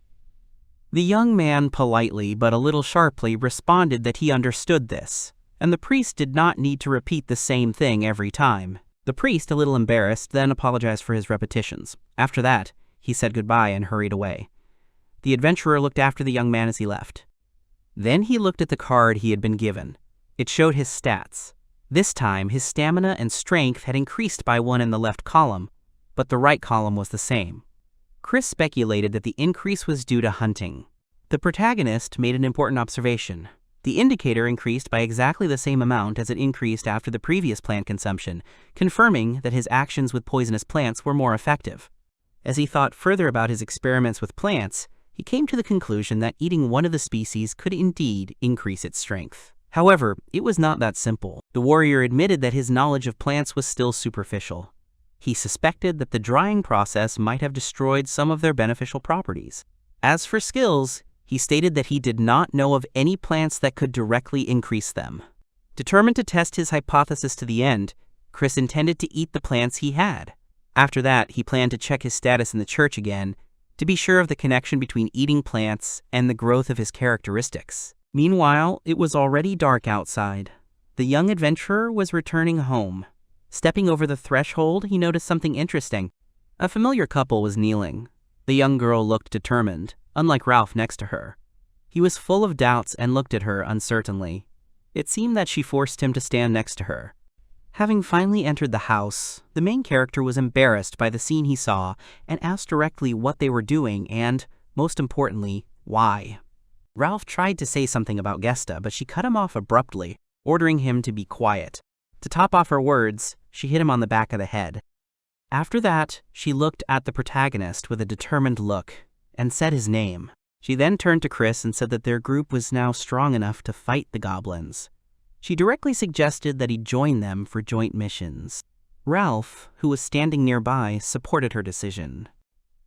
The young man politely, but a little sharply, responded that he understood this, and the priest did not need to repeat the same thing every time. The priest, a little embarrassed, then apologized for his repetitions. After that, he said goodbye and hurried away. The adventurer looked after the young man as he left. Then he looked at the card he had been given. It showed his stats. This time, his stamina and strength had increased by 1 in the left column, but the right column was the same. Chris speculated that the increase was due to hunting. The protagonist made an important observation. The indicator increased by exactly the same amount as it increased after the previous plant consumption, confirming that his actions with poisonous plants were more effective. As he thought further about his experiments with plants, he came to the conclusion that eating one of the species could indeed increase its strength. However, it was not that simple. The warrior admitted that his knowledge of plants was still superficial. He suspected that the drying process might have destroyed some of their beneficial properties. As for skills, he stated that he did not know of any plants that could directly increase them. Determined to test his hypothesis to the end, Chris intended to eat the plants he had. After that, he planned to check his status in the church again, to be sure of the connection between eating plants and the growth of his characteristics. Meanwhile, it was already dark outside. The young adventurer was returning home. Stepping over the threshold, he noticed something interesting. A familiar couple was kneeling. The young girl looked determined, unlike Ralph next to her. He was full of doubts and looked at her uncertainly. It seemed that she forced him to stand next to her. Having finally entered the house, the main character was embarrassed by the scene he saw and asked directly what they were doing and, most importantly, why. Ralph tried to say something about Gesta, but she cut him off abruptly, ordering him to be quiet. To top off her words, she hit him on the back of the head. After that, she looked at the protagonist with a determined look and said his name. She then turned to Chris and said that their group was now strong enough to fight the goblins. She directly suggested that he join them for joint missions. Ralph, who was standing nearby, supported her decision.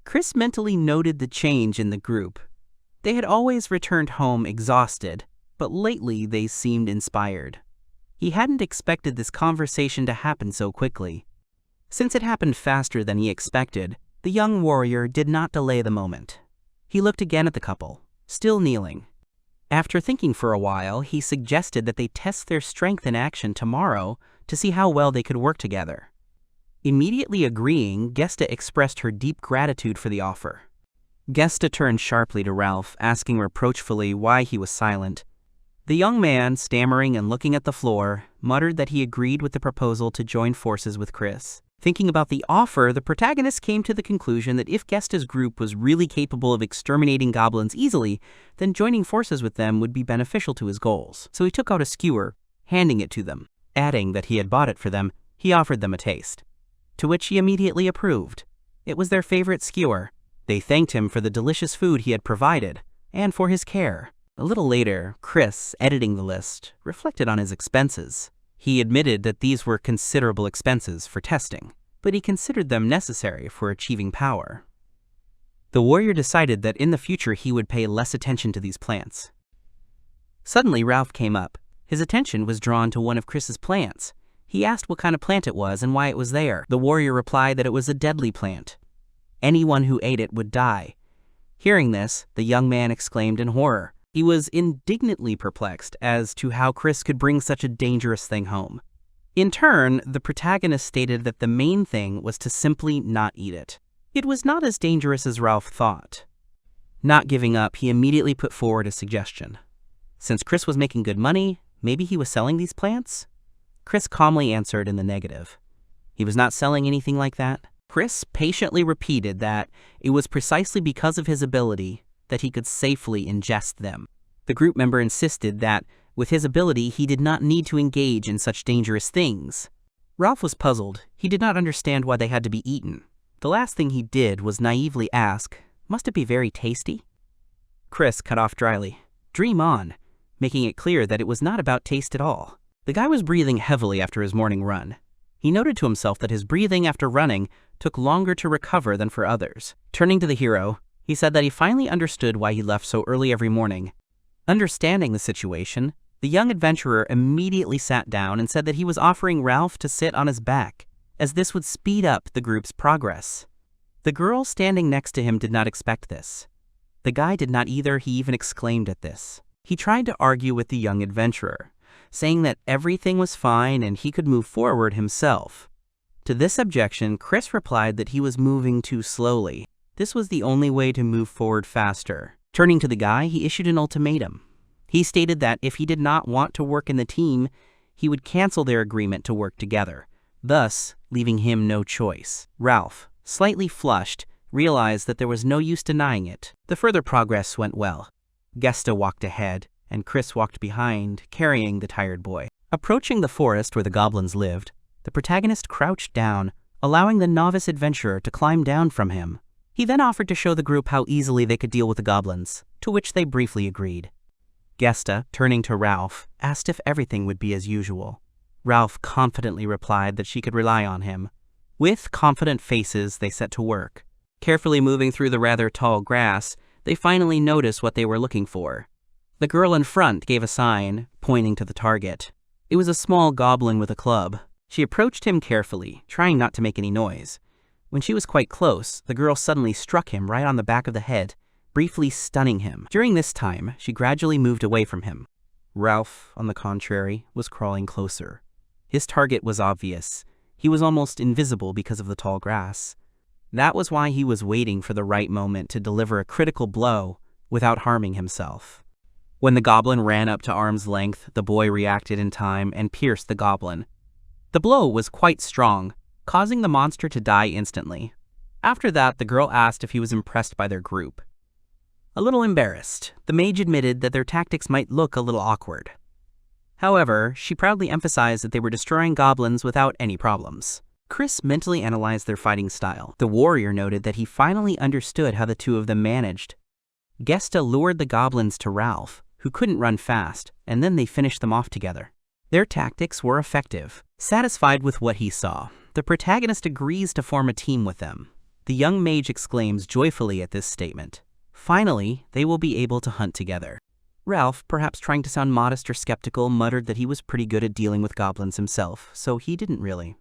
Chris mentally noted the change in the group. They had always returned home exhausted, but lately they seemed inspired. He hadn't expected this conversation to happen so quickly. Since it happened faster than he expected, the young warrior did not delay the moment. He looked again at the couple, still kneeling. After thinking for a while, he suggested that they test their strength in action tomorrow to see how well they could work together. Immediately agreeing, Gesta expressed her deep gratitude for the offer. Gesta turned sharply to Ralph, asking reproachfully why he was silent. The young man, stammering and looking at the floor, muttered that he agreed with the proposal to join forces with Chris. Thinking about the offer, the protagonist came to the conclusion that if Gesta's group was really capable of exterminating goblins easily, then joining forces with them would be beneficial to his goals. So he took out a skewer, handing it to them. Adding that he had bought it for them, he offered them a taste, to which he immediately approved. It was their favorite skewer. They thanked him for the delicious food he had provided, and for his care. A little later, Chris, editing the list, reflected on his expenses. He admitted that these were considerable expenses for testing, but he considered them necessary for achieving power. The warrior decided that in the future he would pay less attention to these plants. Suddenly, Ralph came up. His attention was drawn to one of Chris's plants. He asked what kind of plant it was and why it was there. The warrior replied that it was a deadly plant. Anyone who ate it would die. Hearing this, the young man exclaimed in horror. He was indignantly perplexed as to how Chris could bring such a dangerous thing home. In turn, the protagonist stated that the main thing was to simply not eat it. It was not as dangerous as Ralph thought. Not giving up, he immediately put forward a suggestion. Since Chris was making good money, maybe he was selling these plants? Chris calmly answered in the negative. He was not selling anything like that. Chris patiently repeated that it was precisely because of his ability that he could safely ingest them. The group member insisted that, with his ability, he did not need to engage in such dangerous things. Ralph was puzzled. He did not understand why they had to be eaten. The last thing he did was naively ask, "Must it be very tasty?" Chris cut off dryly, "Dream on," making it clear that it was not about taste at all. The guy was breathing heavily after his morning run. He noted to himself that his breathing after running took longer to recover than for others. Turning to the hero, he said that he finally understood why he left so early every morning. Understanding the situation, the young adventurer immediately sat down and said that he was offering Ralph to sit on his back, as this would speed up the group's progress. The girl standing next to him did not expect this. The guy did not either. He even exclaimed at this. He tried to argue with the young adventurer, saying that everything was fine and he could move forward himself. To this objection, Chris replied that he was moving too slowly. This was the only way to move forward faster. Turning to the guy, he issued an ultimatum. He stated that if he did not want to work in the team, he would cancel their agreement to work together, thus leaving him no choice. Ralph, slightly flushed, realized that there was no use denying it. The further progress went well. Gesta walked ahead, and Chris walked behind, carrying the tired boy. Approaching the forest where the goblins lived, the protagonist crouched down, allowing the novice adventurer to climb down from him. He then offered to show the group how easily they could deal with the goblins, to which they briefly agreed. Gesta, turning to Ralph, asked if everything would be as usual. Ralph confidently replied that she could rely on him. With confident faces, they set to work. Carefully moving through the rather tall grass, they finally noticed what they were looking for. The girl in front gave a sign, pointing to the target. It was a small goblin with a club. She approached him carefully, trying not to make any noise. When she was quite close, the girl suddenly struck him right on the back of the head, briefly stunning him. During this time, she gradually moved away from him. Ralph, on the contrary, was crawling closer. His target was obvious. He was almost invisible because of the tall grass. That was why he was waiting for the right moment to deliver a critical blow without harming himself. When the goblin ran up to arm's length, the boy reacted in time and pierced the goblin. The blow was quite strong, causing the monster to die instantly. After that, the girl asked if he was impressed by their group. A little embarrassed, the mage admitted that their tactics might look a little awkward. However, she proudly emphasized that they were destroying goblins without any problems. Chris mentally analyzed their fighting style. The warrior noted that he finally understood how the two of them managed. Gesta lured the goblins to Ralph, who couldn't run fast, and then they finished them off together. Their tactics were effective. Satisfied with what he saw, the protagonist agrees to form a team with them. The young mage exclaims joyfully at this statement. Finally, they will be able to hunt together. Ralph, perhaps trying to sound modest or skeptical, muttered that he was pretty good at dealing with goblins himself, so he didn't really.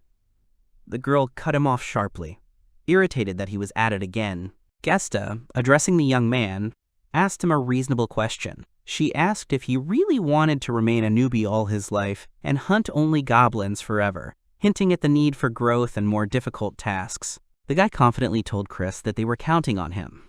The girl cut him off sharply, irritated that he was at it again. Gesta, addressing the young man, asked him a reasonable question. She asked if he really wanted to remain a newbie all his life and hunt only goblins forever, hinting at the need for growth and more difficult tasks. The guy confidently told Chris that they were counting on him.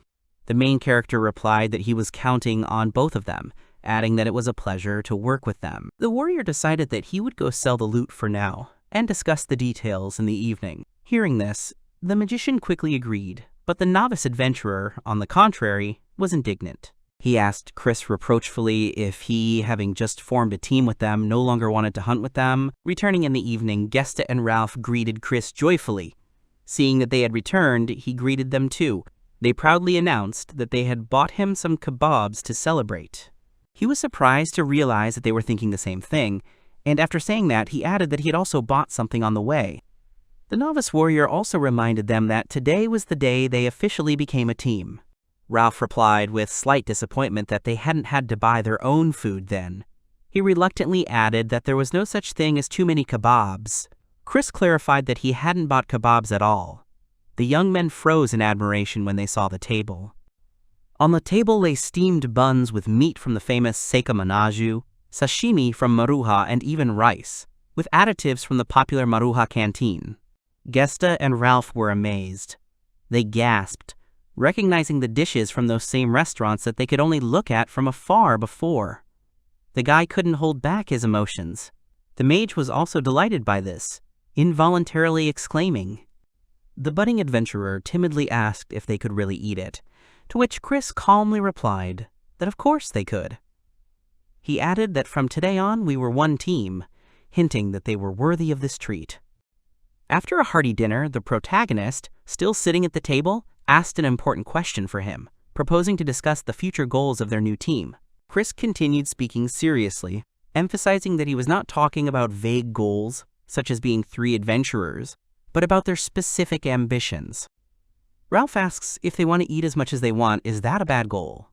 The main character replied that he was counting on both of them, adding that it was a pleasure to work with them. The warrior decided that he would go sell the loot for now and discuss the details in the evening. Hearing this, the magician quickly agreed, but the novice adventurer, on the contrary, was indignant. He asked Chris reproachfully if he, having just formed a team with them, no longer wanted to hunt with them. Returning in the evening, Gesta and Ralph greeted Chris joyfully. Seeing that they had returned, he greeted them too. They proudly announced that they had bought him some kebabs to celebrate. He was surprised to realize that they were thinking the same thing, and after saying that, he added that he had also bought something on the way. The novice warrior also reminded them that today was the day they officially became a team. Ralph replied with slight disappointment that they hadn't had to buy their own food then. He reluctantly added that there was no such thing as too many kebabs. Chris clarified that he hadn't bought kebabs at all. The young men froze in admiration when they saw the table. On the table lay steamed buns with meat from the famous Seika manaju, sashimi from Manhua, and even rice, with additives from the popular Manhua canteen. Gesta and Ralph were amazed. They gasped, recognizing the dishes from those same restaurants that they could only look at from afar before. The guy couldn't hold back his emotions. The mage was also delighted by this, involuntarily exclaiming. The budding adventurer timidly asked if they could really eat it, to which Chris calmly replied that of course they could. He added that from today on we were one team, hinting that they were worthy of this treat. After a hearty dinner, the protagonist, still sitting at the table, asked an important question for him, proposing to discuss the future goals of their new team. Chris continued speaking seriously, emphasizing that he was not talking about vague goals, such as being 3 adventurers, but about their specific ambitions. Ralph asks if they want to eat as much as they want, is that a bad goal?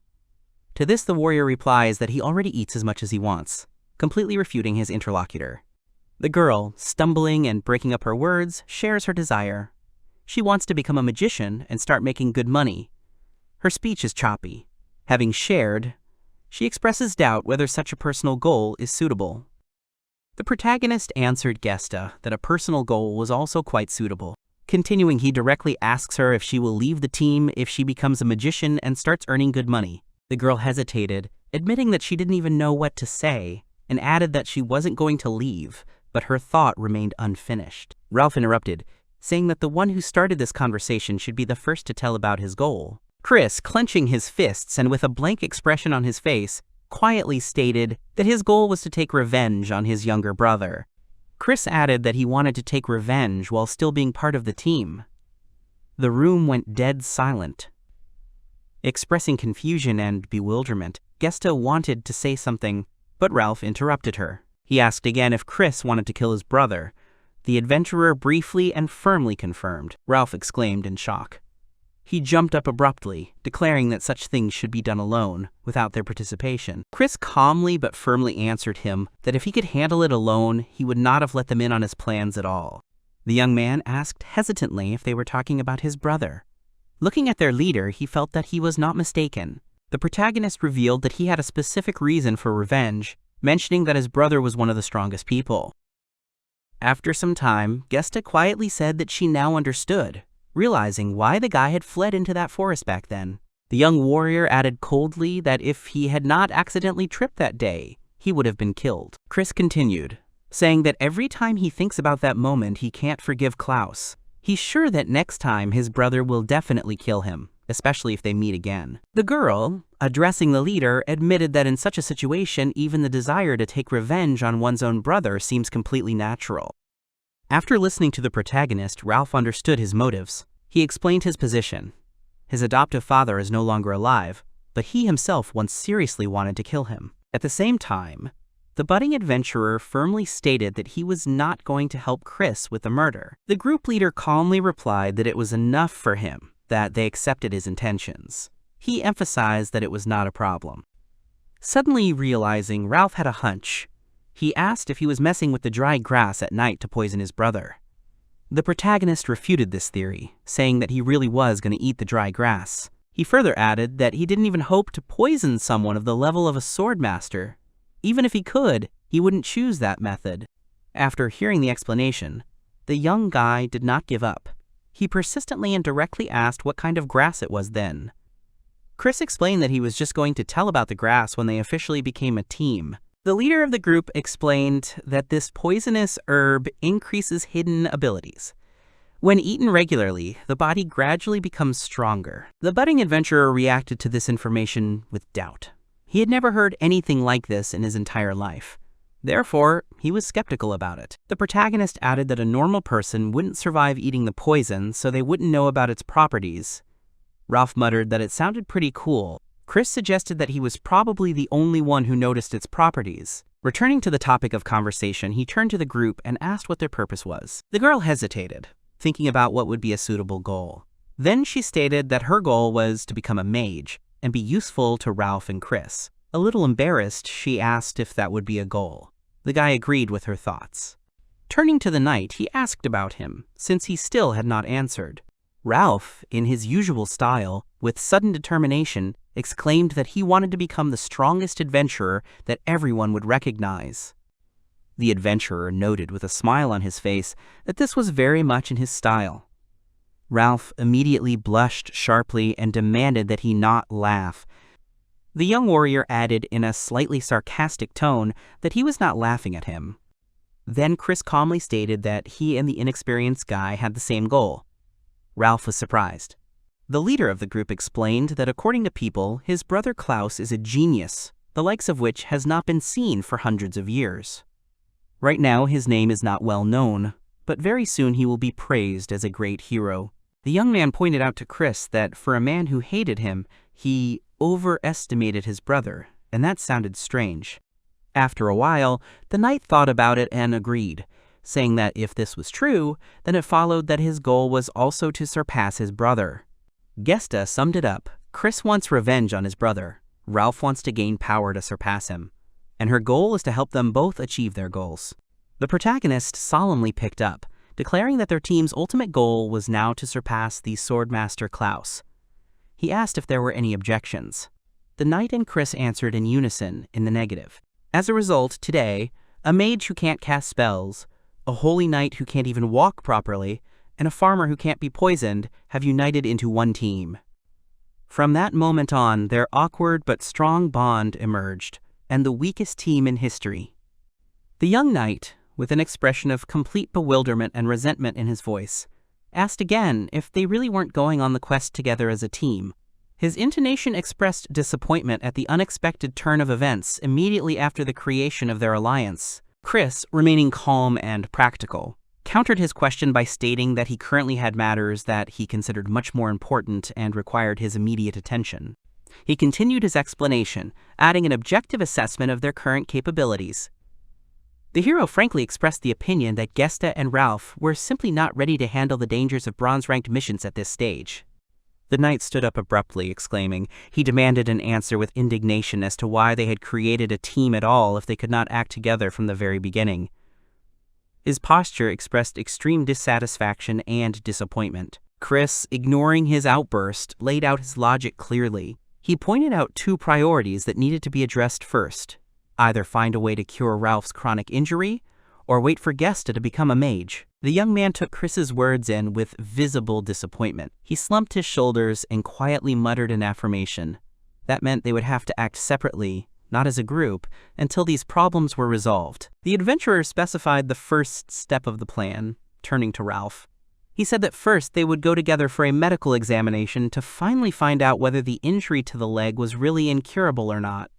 To this the warrior replies that he already eats as much as he wants, completely refuting his interlocutor. The girl, stumbling and breaking up her words, shares her desire. She wants to become a magician and start making good money. Her speech is choppy. Having shared, she expresses doubt whether such a personal goal is suitable. The protagonist answered Gesta that a personal goal was also quite suitable. Continuing, he directly asks her if she will leave the team if she becomes a magician and starts earning good money. The girl hesitated, admitting that she didn't even know what to say, and added that she wasn't going to leave, but her thought remained unfinished. Ralph interrupted, saying that the one who started this conversation should be the first to tell about his goal. Chris, clenching his fists and with a blank expression on his face, quietly stated that his goal was to take revenge on his younger brother. Chris added that he wanted to take revenge while still being part of the team. The room went dead silent. Expressing confusion and bewilderment, Gesta wanted to say something, but Ralph interrupted her. He asked again if Chris wanted to kill his brother. The adventurer briefly and firmly confirmed. Ralph exclaimed in shock. He jumped up abruptly, declaring that such things should be done alone, without their participation. Chris calmly but firmly answered him that if he could handle it alone, he would not have let them in on his plans at all. The young man asked hesitantly if they were talking about his brother. Looking at their leader, he felt that he was not mistaken. The protagonist revealed that he had a specific reason for revenge, mentioning that his brother was one of the strongest people. After some time, Gesta quietly said that she now understood, realizing why the guy had fled into that forest back then. The young warrior added coldly that if he had not accidentally tripped that day, he would have been killed. Chris continued, saying that every time he thinks about that moment, he can't forgive Klaus. He's sure that next time his brother will definitely kill him, especially if they meet again. The girl, addressing the leader, admitted that in such a situation, even the desire to take revenge on one's own brother seems completely natural. After listening to the protagonist, Ralph understood his motives. He explained his position. His adoptive father is no longer alive, but he himself once seriously wanted to kill him. At the same time, the budding adventurer firmly stated that he was not going to help Chris with the murder. The group leader calmly replied that it was enough for him, that they accepted his intentions. He emphasized that it was not a problem. Suddenly realizing Ralph had a hunch, he asked if he was messing with the dry grass at night to poison his brother. The protagonist refuted this theory, saying that he really was going to eat the dry grass. He further added that he didn't even hope to poison someone of the level of a swordmaster. Even if he could, he wouldn't choose that method. After hearing the explanation, the young guy did not give up. He persistently and directly asked what kind of grass it was then. Chris explained that he was just going to tell about the grass when they officially became a team. The leader of the group explained that this poisonous herb increases hidden abilities. When eaten regularly, the body gradually becomes stronger. The budding adventurer reacted to this information with doubt. He had never heard anything like this in his entire life. Therefore, he was skeptical about it. The protagonist added that a normal person wouldn't survive eating the poison, so they wouldn't know about its properties. Ralph muttered that it sounded pretty cool. Chris suggested that he was probably the only one who noticed its properties. Returning to the topic of conversation, he turned to the group and asked what their purpose was. The girl hesitated, thinking about what would be a suitable goal. Then she stated that her goal was to become a mage and be useful to Ralph and Chris. A little embarrassed, she asked if that would be a goal. The guy agreed with her thoughts. Turning to the knight, he asked about him, since he still had not answered. Ralph, in his usual style, with sudden determination, exclaimed that he wanted to become the strongest adventurer that everyone would recognize. The adventurer noted with a smile on his face that this was very much in his style. Ralph immediately blushed sharply and demanded that he not laugh. The young warrior added in a slightly sarcastic tone that he was not laughing at him. Then Chris calmly stated that he and the inexperienced guy had the same goal. Ralph was surprised. The leader of the group explained that according to people, his brother Klaus is a genius, the likes of which has not been seen for hundreds of years. Right now his name is not well known, but very soon he will be praised as a great hero. The young man pointed out to Chris that for a man who hated him, he overestimated his brother, and that sounded strange. After a while, the knight thought about it and agreed, saying that if this was true, then it followed that his goal was also to surpass his brother. Gesta summed it up. Chris wants revenge on his brother. Ralph wants to gain power to surpass him, and her goal is to help them both achieve their goals. The protagonist solemnly picked up, declaring that their team's ultimate goal was now to surpass the Swordmaster Klaus. He asked if there were any objections. The knight and Chris answered in unison in the negative. As a result, today, a mage who can't cast spells, a holy knight who can't even walk properly, and a farmer who can't be poisoned have united into one team. From that moment on, their awkward but strong bond emerged, and the weakest team in history. The young knight, with an expression of complete bewilderment and resentment in his voice, asked again if they really weren't going on the quest together as a team. His intonation expressed disappointment at the unexpected turn of events immediately after the creation of their alliance. Chris, remaining calm and practical, countered his question by stating that he currently had matters that he considered much more important and required his immediate attention. He continued his explanation, adding an objective assessment of their current capabilities. The hero frankly expressed the opinion that Gesta and Ralph were simply not ready to handle the dangers of bronze-ranked missions at this stage. The knight stood up abruptly, exclaiming. He demanded an answer with indignation as to why they had created a team at all if they could not act together from the very beginning. His posture expressed extreme dissatisfaction and disappointment. Chris, ignoring his outburst, laid out his logic clearly. He pointed out two priorities that needed to be addressed first. Either find a way to cure Ralph's chronic injury, or wait for Gesta to become a mage. The young man took Chris's words in with visible disappointment. He slumped his shoulders and quietly muttered an affirmation. That meant they would have to act separately, not as a group, until these problems were resolved. The adventurer specified the first step of the plan, turning to Ralph. He said that first they would go together for a medical examination to finally find out whether the injury to the leg was really incurable or not.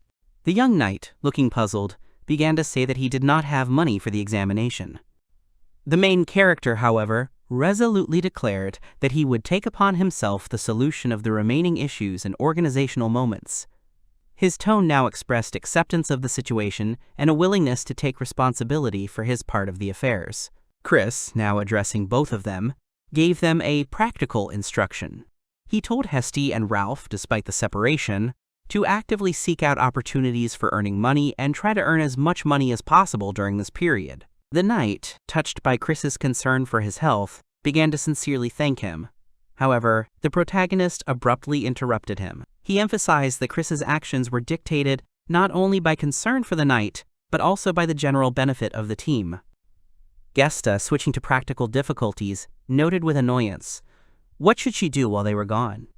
The young knight, looking puzzled, began to say that he did not have money for the examination. The main character, however, resolutely declared that he would take upon himself the solution of the remaining issues and organizational moments. His tone now expressed acceptance of the situation and a willingness to take responsibility for his part of the affairs. Chris, now addressing both of them, gave them a practical instruction. He told Hesty and Ralph, despite the separation, to actively seek out opportunities for earning money and try to earn as much money as possible during this period. The knight, touched by Chris's concern for his health, began to sincerely thank him. However, the protagonist abruptly interrupted him. He emphasized that Chris's actions were dictated not only by concern for the knight, but also by the general benefit of the team. Gesta, switching to practical difficulties, noted with annoyance, what should she do while they were gone?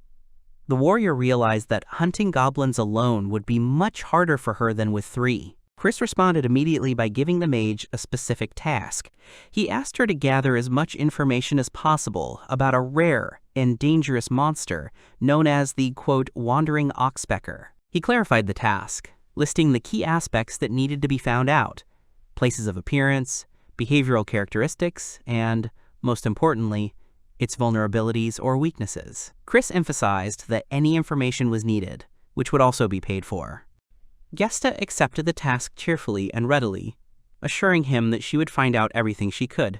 The warrior realized that hunting goblins alone would be much harder for her than with three. Chris responded immediately by giving the mage a specific task. He asked her to gather as much information as possible about a rare and dangerous monster known as the, quote, wandering oxpecker. He clarified the task, listing the key aspects that needed to be found out: places of appearance, behavioral characteristics, and, most importantly, its vulnerabilities or weaknesses. Chris emphasized that any information was needed, which would also be paid for. Gesta accepted the task cheerfully and readily, assuring him that she would find out everything she could.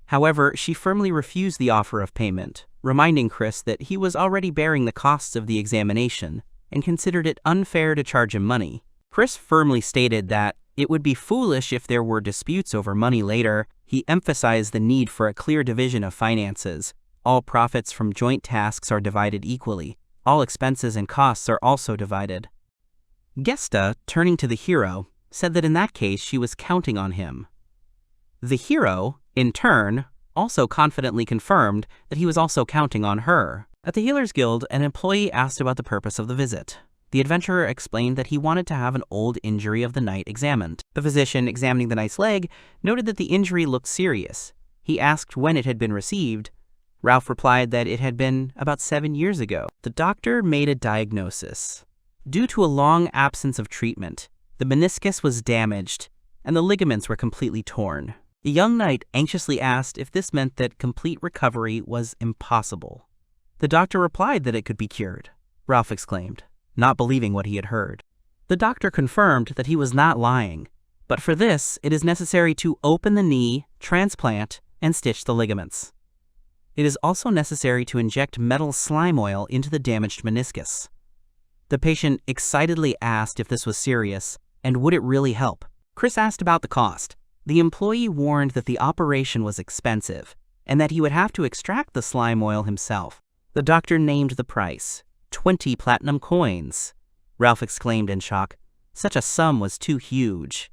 However, she firmly refused the offer of payment, reminding Chris that he was already bearing the costs of the examination and considered it unfair to charge him money. Chris firmly stated that it would be foolish if there were disputes over money later. He emphasized the need for a clear division of finances. All profits from joint tasks are divided equally. All expenses and costs are also divided. Gesta, turning to the hero, said that in that case she was counting on him. The hero, in turn, also confidently confirmed that he was also counting on her. At the Healers Guild, an employee asked about the purpose of the visit. The adventurer explained that he wanted to have an old injury of the knight examined. The physician, examining the knight's leg, noted that the injury looked serious. He asked when it had been received. Ralph replied that it had been about 7 years ago. The doctor made a diagnosis. Due to a long absence of treatment, the meniscus was damaged, and the ligaments were completely torn. The young knight anxiously asked if this meant that complete recovery was impossible. The doctor replied that it could be cured. Ralph exclaimed, not believing what he had heard. The doctor confirmed that he was not lying, but for this, it is necessary to open the knee, transplant, and stitch the ligaments. It is also necessary to inject metal slime oil into the damaged meniscus. The patient excitedly asked if this was serious, and would it really help. Chris asked about the cost. The employee warned that the operation was expensive, and that he would have to extract the slime oil himself. The doctor named the price, 20 platinum coins. Ralph exclaimed in shock. Such a sum was too huge.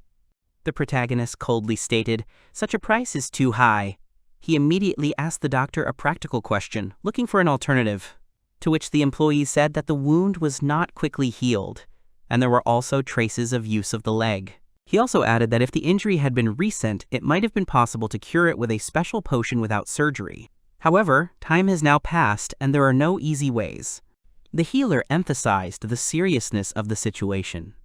The protagonist coldly stated, such a price is too high. He immediately asked the doctor a practical question, looking for an alternative, to which the employee said that the wound was not quickly healed, and there were also traces of use of the leg. He also added that if the injury had been recent, it might have been possible to cure it with a special potion without surgery. However, time has now passed, and there are no easy ways. The healer emphasized the seriousness of the situation.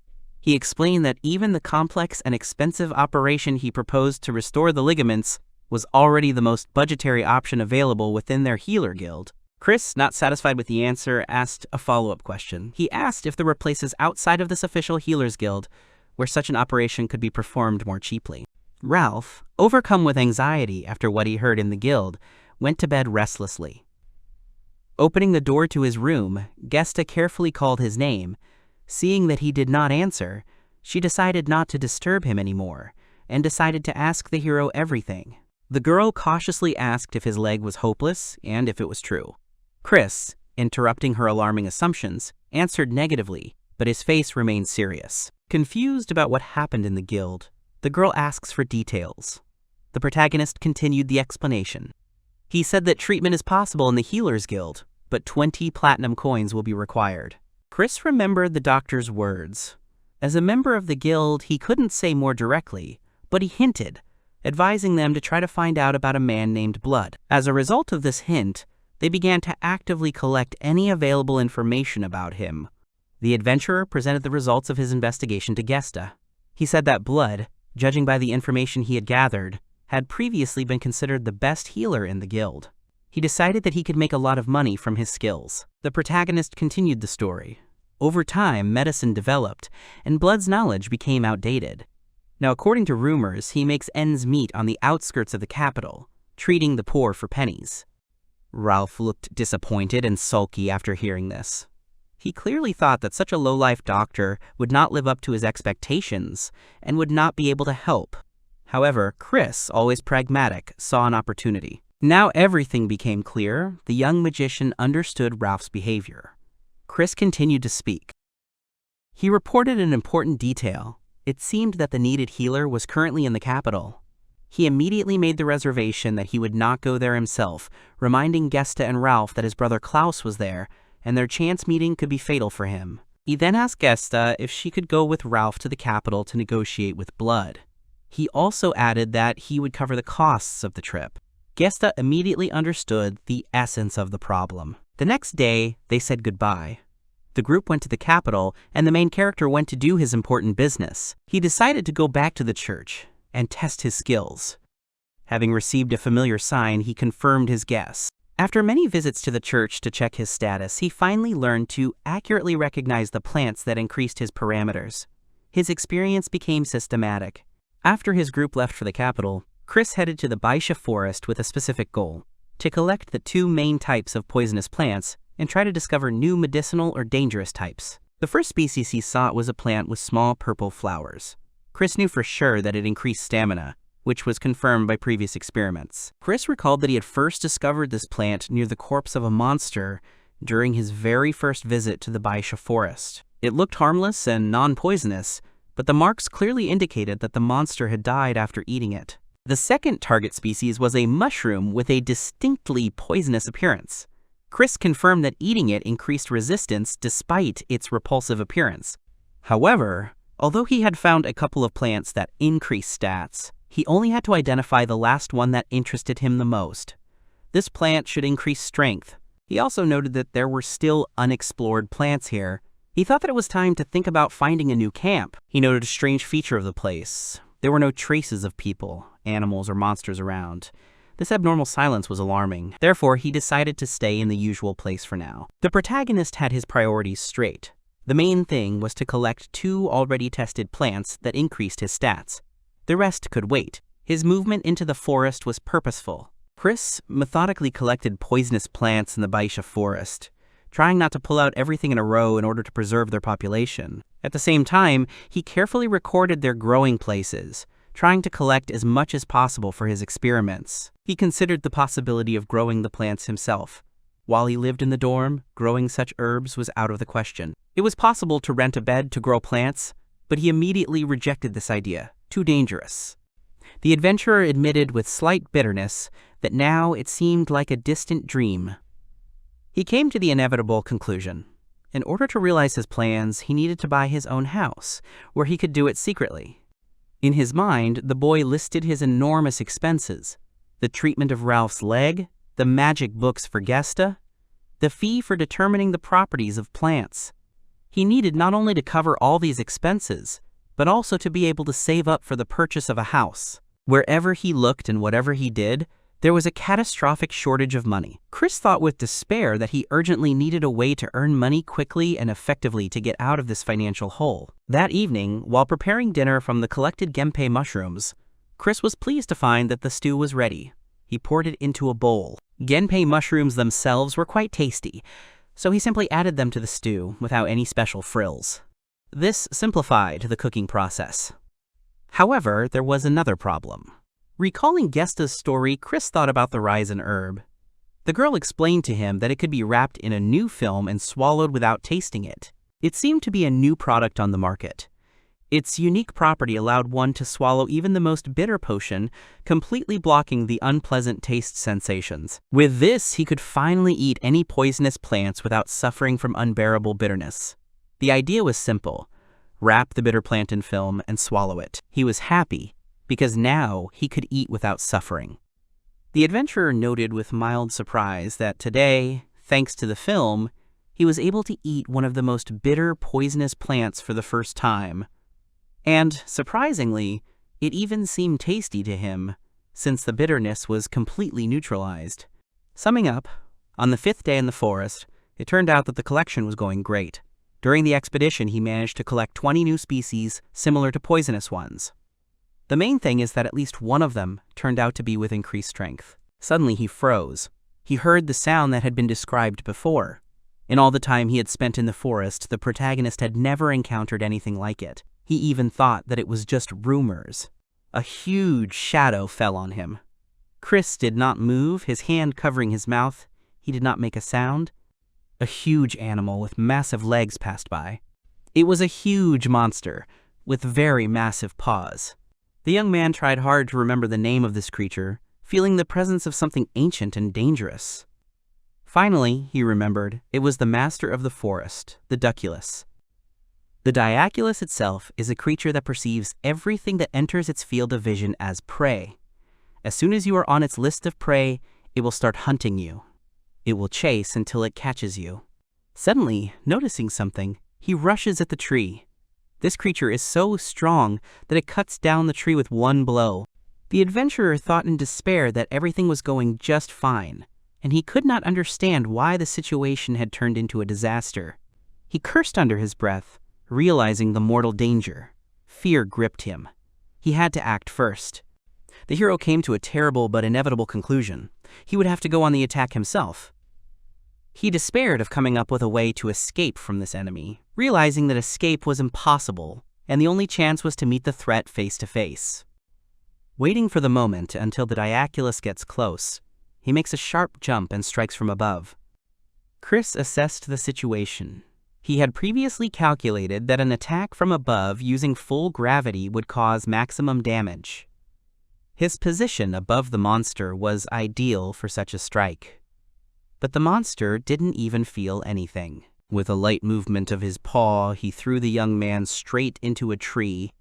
He explained that even the complex and expensive operation he proposed to restore the ligaments was already the most budgetary option available within their healer guild. Chris, not satisfied with the answer, asked a follow-up question. He asked if there were places outside of this official healers guild where such an operation could be performed more cheaply. Ralph, overcome with anxiety after what he heard in the guild, went to bed restlessly. Opening the door to his room, Gesta carefully called his name. Seeing that he did not answer, she decided not to disturb him anymore, and decided to ask the hero everything. The girl cautiously asked if his leg was hopeless and if it was true. Chris, interrupting her alarming assumptions, answered negatively, but his face remained serious. Confused about what happened in the guild, the girl asks for details. The protagonist continued the explanation. He said that treatment is possible in the Healers Guild, but 20 platinum coins will be required. Chris remembered the doctor's words. As a member of the guild, he couldn't say more directly, but he hinted, advising them to try to find out about a man named Blood. As a result of this hint, they began to actively collect any available information about him. The adventurer presented the results of his investigation to Gesta. He said that Blood, judging by the information he had gathered, had previously been considered the best healer in the guild. He decided that he could make a lot of money from his skills. The protagonist continued the story. Over time, medicine developed, and Blood's knowledge became outdated. Now, according to rumors, he makes ends meet on the outskirts of the capital, treating the poor for pennies. Ralph looked disappointed and sulky after hearing this. He clearly thought that such a low-life doctor would not live up to his expectations and would not be able to help. However, Chris, always pragmatic, saw an opportunity. Now everything became clear. The young magician understood Ralph's behavior. Chris continued to speak. He reported an important detail. It seemed that the needed healer was currently in the capital. He immediately made the reservation that he would not go there himself, reminding Gesta and Ralph that his brother Klaus was there, and their chance meeting could be fatal for him. He then asked Gesta if she could go with Ralph to the capital to negotiate with Blood. He also added that he would cover the costs of the trip. Gesta immediately understood the essence of the problem. The next day, they said goodbye. The group went to the capital, and the main character went to do his important business. He decided to go back to the church and test his skills. Having received a familiar sign, he confirmed his guess. After many visits to the church to check his status, he finally learned to accurately recognize the plants that increased his parameters. His experience became systematic. After his group left for the capital, Chris headed to the Baisha forest with a specific goal: to collect the 2 main types of poisonous plants and try to discover new medicinal or dangerous types. The first species he sought was a plant with small purple flowers. Chris knew for sure that it increased stamina, which was confirmed by previous experiments. Chris recalled that he had first discovered this plant near the corpse of a monster during his very first visit to the Baisha forest. It looked harmless and non-poisonous, but the marks clearly indicated that the monster had died after eating it. The second target species was a mushroom with a distinctly poisonous appearance. Chris confirmed that eating it increased resistance despite its repulsive appearance. However, although he had found a couple of plants that increased stats, he only had to identify the last one that interested him the most. This plant should increase strength. He also noted that there were still unexplored plants here. He thought that it was time to think about finding a new camp. He noted a strange feature of the place. There were no traces of people, animals, or monsters around. This abnormal silence was alarming. Therefore, he decided to stay in the usual place for now. The protagonist had his priorities straight. The main thing was to collect 2 already tested plants that increased his stats. The rest could wait. His movement into the forest was purposeful. Chris methodically collected poisonous plants in the Baisha forest, trying not to pull out everything in a row in order to preserve their population. At the same time, he carefully recorded their growing places, trying to collect as much as possible for his experiments. He considered the possibility of growing the plants himself. While he lived in the dorm, growing such herbs was out of the question. It was possible to rent a bed to grow plants, but he immediately rejected this idea. Too dangerous. The adventurer admitted with slight bitterness that now it seemed like a distant dream. He came to the inevitable conclusion. In order to realize his plans, he needed to buy his own house, where he could do it secretly. In his mind, the boy listed his enormous expenses: the treatment of Ralph's leg, the magic books for Gesta, the fee for determining the properties of plants. He needed not only to cover all these expenses, but also to be able to save up for the purchase of a house. Wherever he looked and whatever he did, there was a catastrophic shortage of money. Chris thought with despair that he urgently needed a way to earn money quickly and effectively to get out of this financial hole. That evening, while preparing dinner from the collected genpei mushrooms, Chris was pleased to find that the stew was ready. He poured it into a bowl. Genpei mushrooms themselves were quite tasty, so he simply added them to the stew without any special frills. This simplified the cooking process. However, there was another problem. Recalling Gesta's story, Chris thought about the raisin herb. The girl explained to him that it could be wrapped in a new film and swallowed without tasting it. It seemed to be a new product on the market. Its unique property allowed one to swallow even the most bitter potion, completely blocking the unpleasant taste sensations. With this, he could finally eat any poisonous plants without suffering from unbearable bitterness. The idea was simple: wrap the bitter plant in film and swallow it. He was happy, because now he could eat without suffering. The adventurer noted with mild surprise that today, thanks to the film, he was able to eat one of the most bitter, poisonous plants for the first time. And, surprisingly, it even seemed tasty to him, since the bitterness was completely neutralized. Summing up, on the 5th day in the forest, it turned out that the collection was going great. During the expedition, he managed to collect 20 new species similar to poisonous ones. The main thing is that at least one of them turned out to be with increased strength. Suddenly he froze. He heard the sound that had been described before. In all the time he had spent in the forest, the protagonist had never encountered anything like it. He even thought that it was just rumors. A huge shadow fell on him. Chris did not move, his hand covering his mouth. He did not make a sound. A huge animal with massive legs passed by. It was a huge monster with very massive paws. The young man tried hard to remember the name of this creature, feeling the presence of something ancient and dangerous. Finally, he remembered, it was the master of the forest, the Duculus. The Diaculus itself is a creature that perceives everything that enters its field of vision as prey. As soon as you are on its list of prey, it will start hunting you. It will chase until it catches you. Suddenly, noticing something, he rushes at the tree. This creature is so strong that it cuts down the tree with one blow. The adventurer thought in despair that everything was going just fine, and he could not understand why the situation had turned into a disaster. He cursed under his breath, realizing the mortal danger. Fear gripped him. He had to act first. The hero came to a terrible but inevitable conclusion. He would have to go on the attack himself. He despaired of coming up with a way to escape from this enemy, realizing that escape was impossible, and the only chance was to meet the threat face to face. Waiting for the moment until the Diaculus gets close, he makes a sharp jump and strikes from above. Chris assessed the situation. He had previously calculated that an attack from above using full gravity would cause maximum damage. His position above the monster was ideal for such a strike. But the monster didn't even feel anything. With a light movement of his paw, he threw the young man straight into a tree.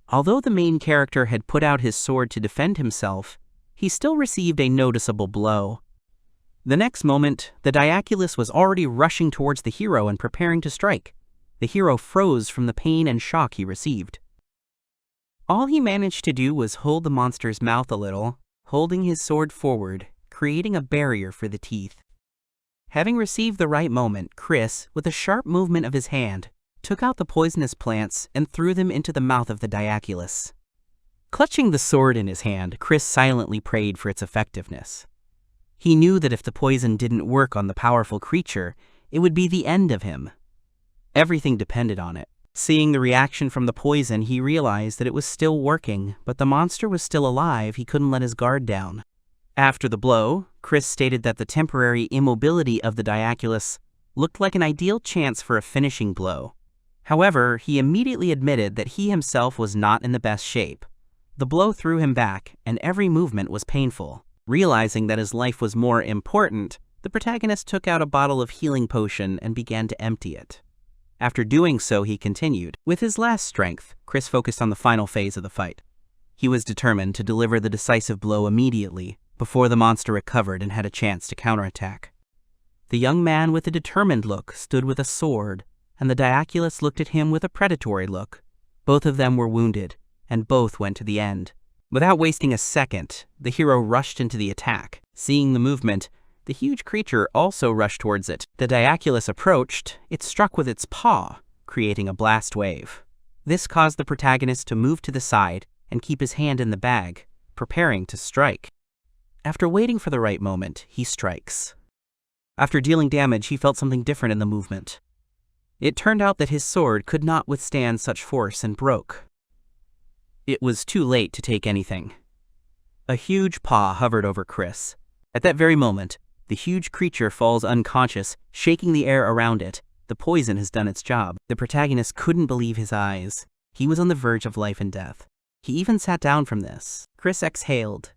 Although the main character had put out his sword to defend himself, he still received a noticeable blow. The next moment, the Diaculus was already rushing towards the hero and preparing to strike. The hero froze from the pain and shock he received. All he managed to do was hold the monster's mouth a little, holding his sword forward, creating a barrier for the teeth. Having received the right moment, Chris, with a sharp movement of his hand, took out the poisonous plants and threw them into the mouth of the Diaculus. Clutching the sword in his hand, Chris silently prayed for its effectiveness. He knew that if the poison didn't work on the powerful creature, it would be the end of him. Everything depended on it. Seeing the reaction from the poison, he realized that it was still working, but the monster was still alive. He couldn't let his guard down. After the blow, Chris stated that the temporary immobility of the Diaculus looked like an ideal chance for a finishing blow. However, he immediately admitted that he himself was not in the best shape. The blow threw him back, and every movement was painful. Realizing that his life was more important, the protagonist took out a bottle of healing potion and began to empty it. After doing so, he continued. With his last strength, Chris focused on the final phase of the fight. He was determined to deliver the decisive blow immediately, before the monster recovered and had a chance to counterattack. The young man with a determined look stood with a sword, and the Diaculus looked at him with a predatory look. Both of them were wounded, and both went to the end. Without wasting a second, the hero rushed into the attack. Seeing the movement, the huge creature also rushed towards it. The Diaculus approached, it struck with its paw, creating a blast wave. This caused the protagonist to move to the side and keep his hand in the bag, preparing to strike. After waiting for the right moment, he strikes. After dealing damage, he felt something different in the movement. It turned out that his sword could not withstand such force and broke. It was too late to take anything. A huge paw hovered over Chris. At that very moment, the huge creature falls unconscious, shaking the air around it. The poison has done its job. The protagonist couldn't believe his eyes. He was on the verge of life and death. He even sat down from this. Chris exhaled.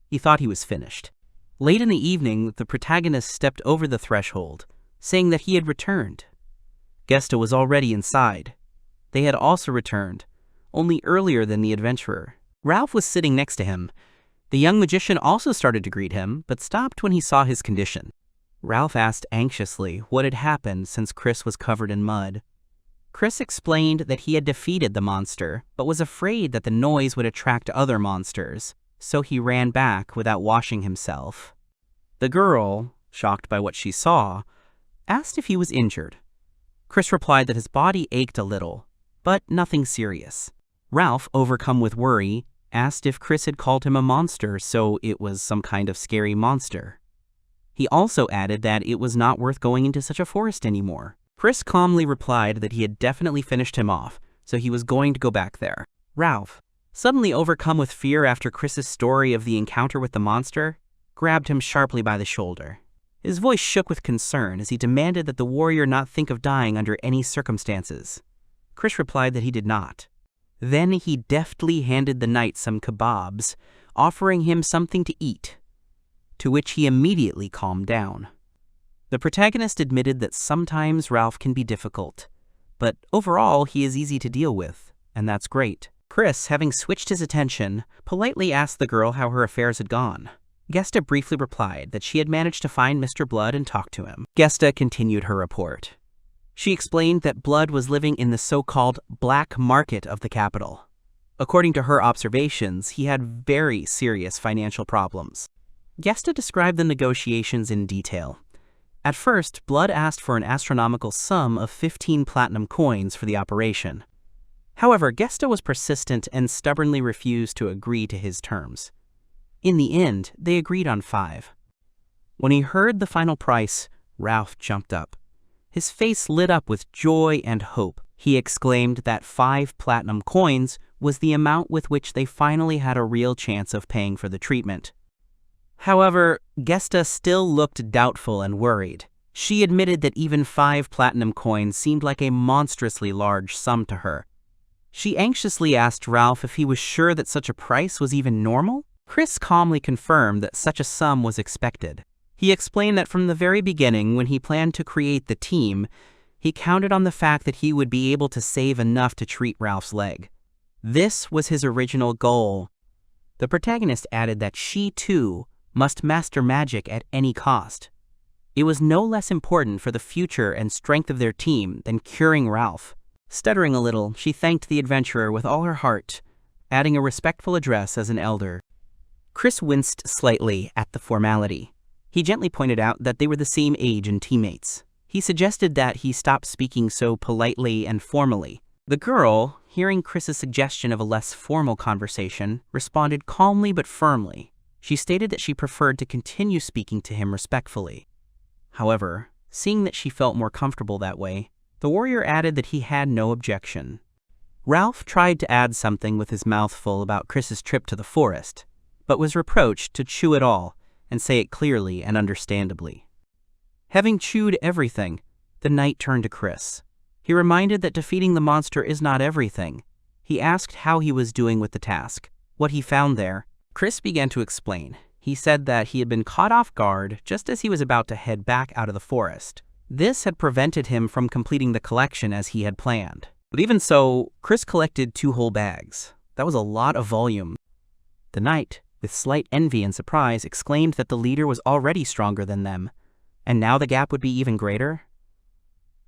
He thought he was finished. Late in the evening, the protagonist stepped over the threshold, saying that he had returned. Gesta was already inside. They had also returned, only earlier than the adventurer. Ralph was sitting next to him. The young magician also started to greet him, but stopped when he saw his condition. Ralph asked anxiously what had happened since Chris was covered in mud. Chris explained that he had defeated the monster, but was afraid that the noise would attract other monsters, so he ran back without washing himself. The girl, shocked by what she saw, asked if he was injured. Chris replied that his body ached a little, but nothing serious. Ralph, overcome with worry, asked if Chris had called him a monster, so it was some kind of scary monster. He also added that it was not worth going into such a forest anymore. Chris calmly replied that he had definitely finished him off, so he was going to go back there. Ralph, suddenly overcome with fear after Chris's story of the encounter with the monster, grabbed him sharply by the shoulder. His voice shook with concern as he demanded that the warrior not think of dying under any circumstances. Chris replied that he did not. Then he deftly handed the knight some kebabs, offering him something to eat, to which he immediately calmed down. The protagonist admitted that sometimes Ralph can be difficult, but overall he is easy to deal with, and that's great. Chris, having switched his attention, politely asked the girl how her affairs had gone. Gesta briefly replied that she had managed to find Mr. Blood and talk to him. Gesta continued her report. She explained that Blood was living in the so-called black market of the capital. According to her observations, he had very serious financial problems. Gesta described the negotiations in detail. At first, Blood asked for an astronomical sum of 15 platinum coins for the operation. However, Gesta was persistent and stubbornly refused to agree to his terms. In the end, they agreed on 5. When he heard the final price, Ralph jumped up. His face lit up with joy and hope. He exclaimed that 5 platinum coins was the amount with which they finally had a real chance of paying for the treatment. However, Gesta still looked doubtful and worried. She admitted that even 5 platinum coins seemed like a monstrously large sum to her. She anxiously asked Ralph if he was sure that such a price was even normal. Chris calmly confirmed that such a sum was expected. He explained that from the very beginning, when he planned to create the team, he counted on the fact that he would be able to save enough to treat Ralph's leg. This was his original goal. The protagonist added that she, too, must master magic at any cost. It was no less important for the future and strength of their team than curing Ralph. Stuttering a little, she thanked the adventurer with all her heart, adding a respectful address as an elder. Chris winced slightly at the formality. He gently pointed out that they were the same age and teammates. He suggested that he stop speaking so politely and formally. The girl, hearing Chris's suggestion of a less formal conversation, responded calmly but firmly. She stated that she preferred to continue speaking to him respectfully. However, seeing that she felt more comfortable that way, the warrior added that he had no objection. Ralph tried to add something with his mouth full about Chris's trip to the forest, but was reproached to chew it all and say it clearly and understandably. Having chewed everything, the knight turned to Chris. He reminded that defeating the monster is not everything. He asked how he was doing with the task, what he found there. Chris began to explain. He said that he had been caught off guard just as he was about to head back out of the forest. This had prevented him from completing the collection as he had planned. But even so, Chris collected 2 whole bags. That was a lot of volume. The knight, with slight envy and surprise, exclaimed that the leader was already stronger than them, and now the gap would be even greater.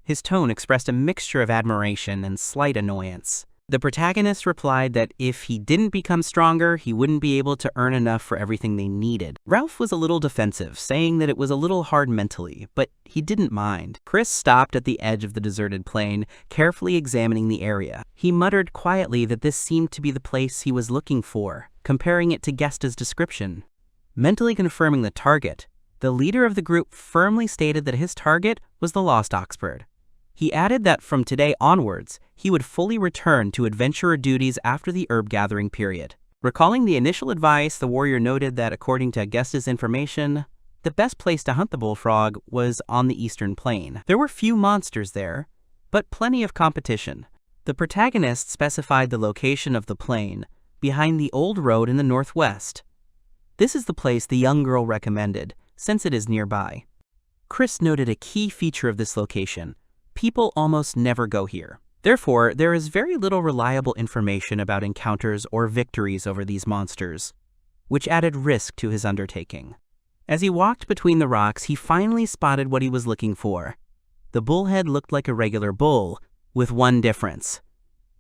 His tone expressed a mixture of admiration and slight annoyance. The protagonist replied that if he didn't become stronger, he wouldn't be able to earn enough for everything they needed. Ralph was a little defensive, saying that it was a little hard mentally, but he didn't mind. Chris stopped at the edge of the deserted plain, carefully examining the area. He muttered quietly that this seemed to be the place he was looking for, comparing it to Gesta's description. Mentally confirming the target, the leader of the group firmly stated that his target was the Lost Oxford. He added that from today onwards, he would fully return to adventurer duties after the herb gathering period. Recalling the initial advice, the warrior noted that according to Gesta's information, the best place to hunt the bullfrog was on the eastern plain. There were few monsters there, but plenty of competition. The protagonist specified the location of the plain, behind the old road in the northwest. This is the place the young girl recommended, since it is nearby. Chris noted a key feature of this location. People almost never go here. Therefore, there is very little reliable information about encounters or victories over these monsters, which added risk to his undertaking. As he walked between the rocks, he finally spotted what he was looking for. The bullhead looked like a regular bull, with one difference.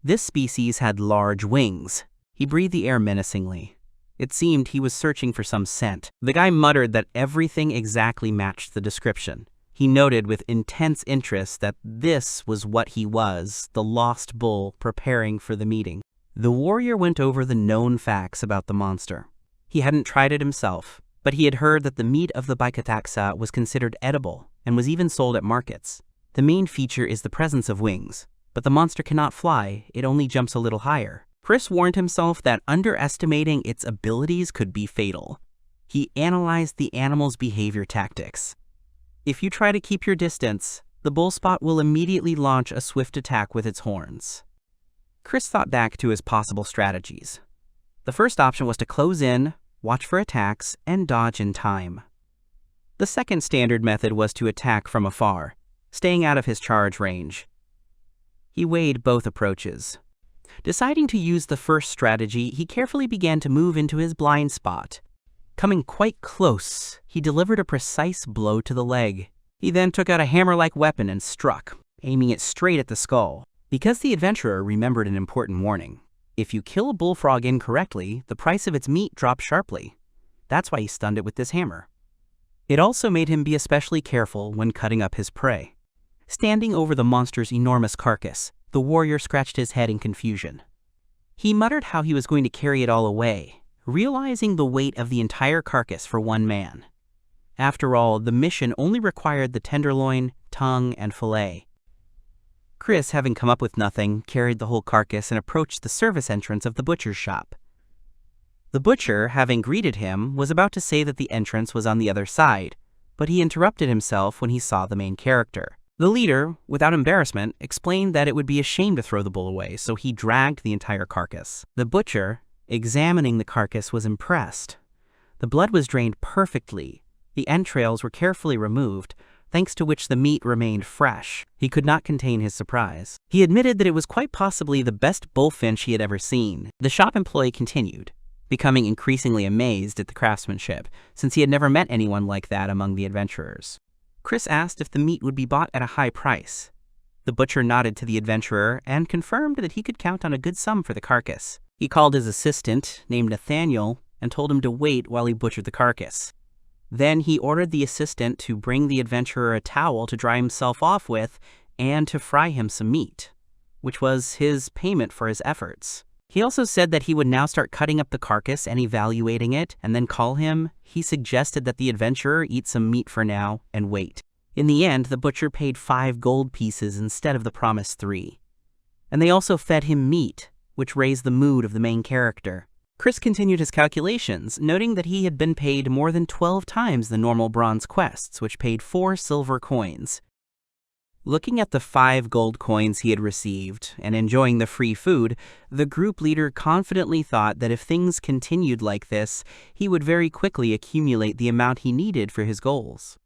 This species had large wings. He breathed the air menacingly. It seemed he was searching for some scent. The guy muttered that everything exactly matched the description. He noted with intense interest that this was what he was, the lost bull, preparing for the meeting. The warrior went over the known facts about the monster. He hadn't tried it himself, but he had heard that the meat of the Baikataxa was considered edible and was even sold at markets. The main feature is the presence of wings, but the monster cannot fly, it only jumps a little higher. Chris warned himself that underestimating its abilities could be fatal. He analyzed the animal's behavior tactics. If you try to keep your distance, the bull spot will immediately launch a swift attack with its horns. Chris thought back to his possible strategies. The first option was to close in, watch for attacks, and dodge in time. The second standard method was to attack from afar, staying out of his charge range. He weighed both approaches. Deciding to use the first strategy, he carefully began to move into his blind spot. Coming quite close, he delivered a precise blow to the leg. He then took out a hammer-like weapon and struck, aiming it straight at the skull. Because the adventurer remembered an important warning. If you kill a bullfrog incorrectly, the price of its meat drops sharply. That's why he stunned it with this hammer. It also made him be especially careful when cutting up his prey. Standing over the monster's enormous carcass, the warrior scratched his head in confusion. He muttered how he was going to carry it all away, realizing the weight of the entire carcass for one man. After all, the mission only required the tenderloin, tongue, and fillet. Chris, having come up with nothing, carried the whole carcass and approached the service entrance of the butcher's shop. The butcher, having greeted him, was about to say that the entrance was on the other side, but he interrupted himself when he saw the main character. The leader, without embarrassment, explained that it would be a shame to throw the bull away, so he dragged the entire carcass. The butcher, examining the carcass, was impressed. The blood was drained perfectly. The entrails were carefully removed, thanks to which the meat remained fresh. He could not contain his surprise. He admitted that it was quite possibly the best bullfinch he had ever seen. The shop employee continued, becoming increasingly amazed at the craftsmanship, since he had never met anyone like that among the adventurers. Chris asked if the meat would be bought at a high price. The butcher nodded to the adventurer and confirmed that he could count on a good sum for the carcass. He called his assistant, named Nathaniel, and told him to wait while he butchered the carcass. Then he ordered the assistant to bring the adventurer a towel to dry himself off with and to fry him some meat, which was his payment for his efforts. He also said that he would now start cutting up the carcass and evaluating it, and then call him. He suggested that the adventurer eat some meat for now and wait. In the end, the butcher paid 5 gold pieces instead of the promised 3. And they also fed him meat, which raised the mood of the main character. Chris continued his calculations, noting that he had been paid more than 12 times the normal bronze quests, which paid 4 silver coins. Looking at the 5 gold coins he had received and enjoying the free food, the group leader confidently thought that if things continued like this, he would very quickly accumulate the amount he needed for his goals.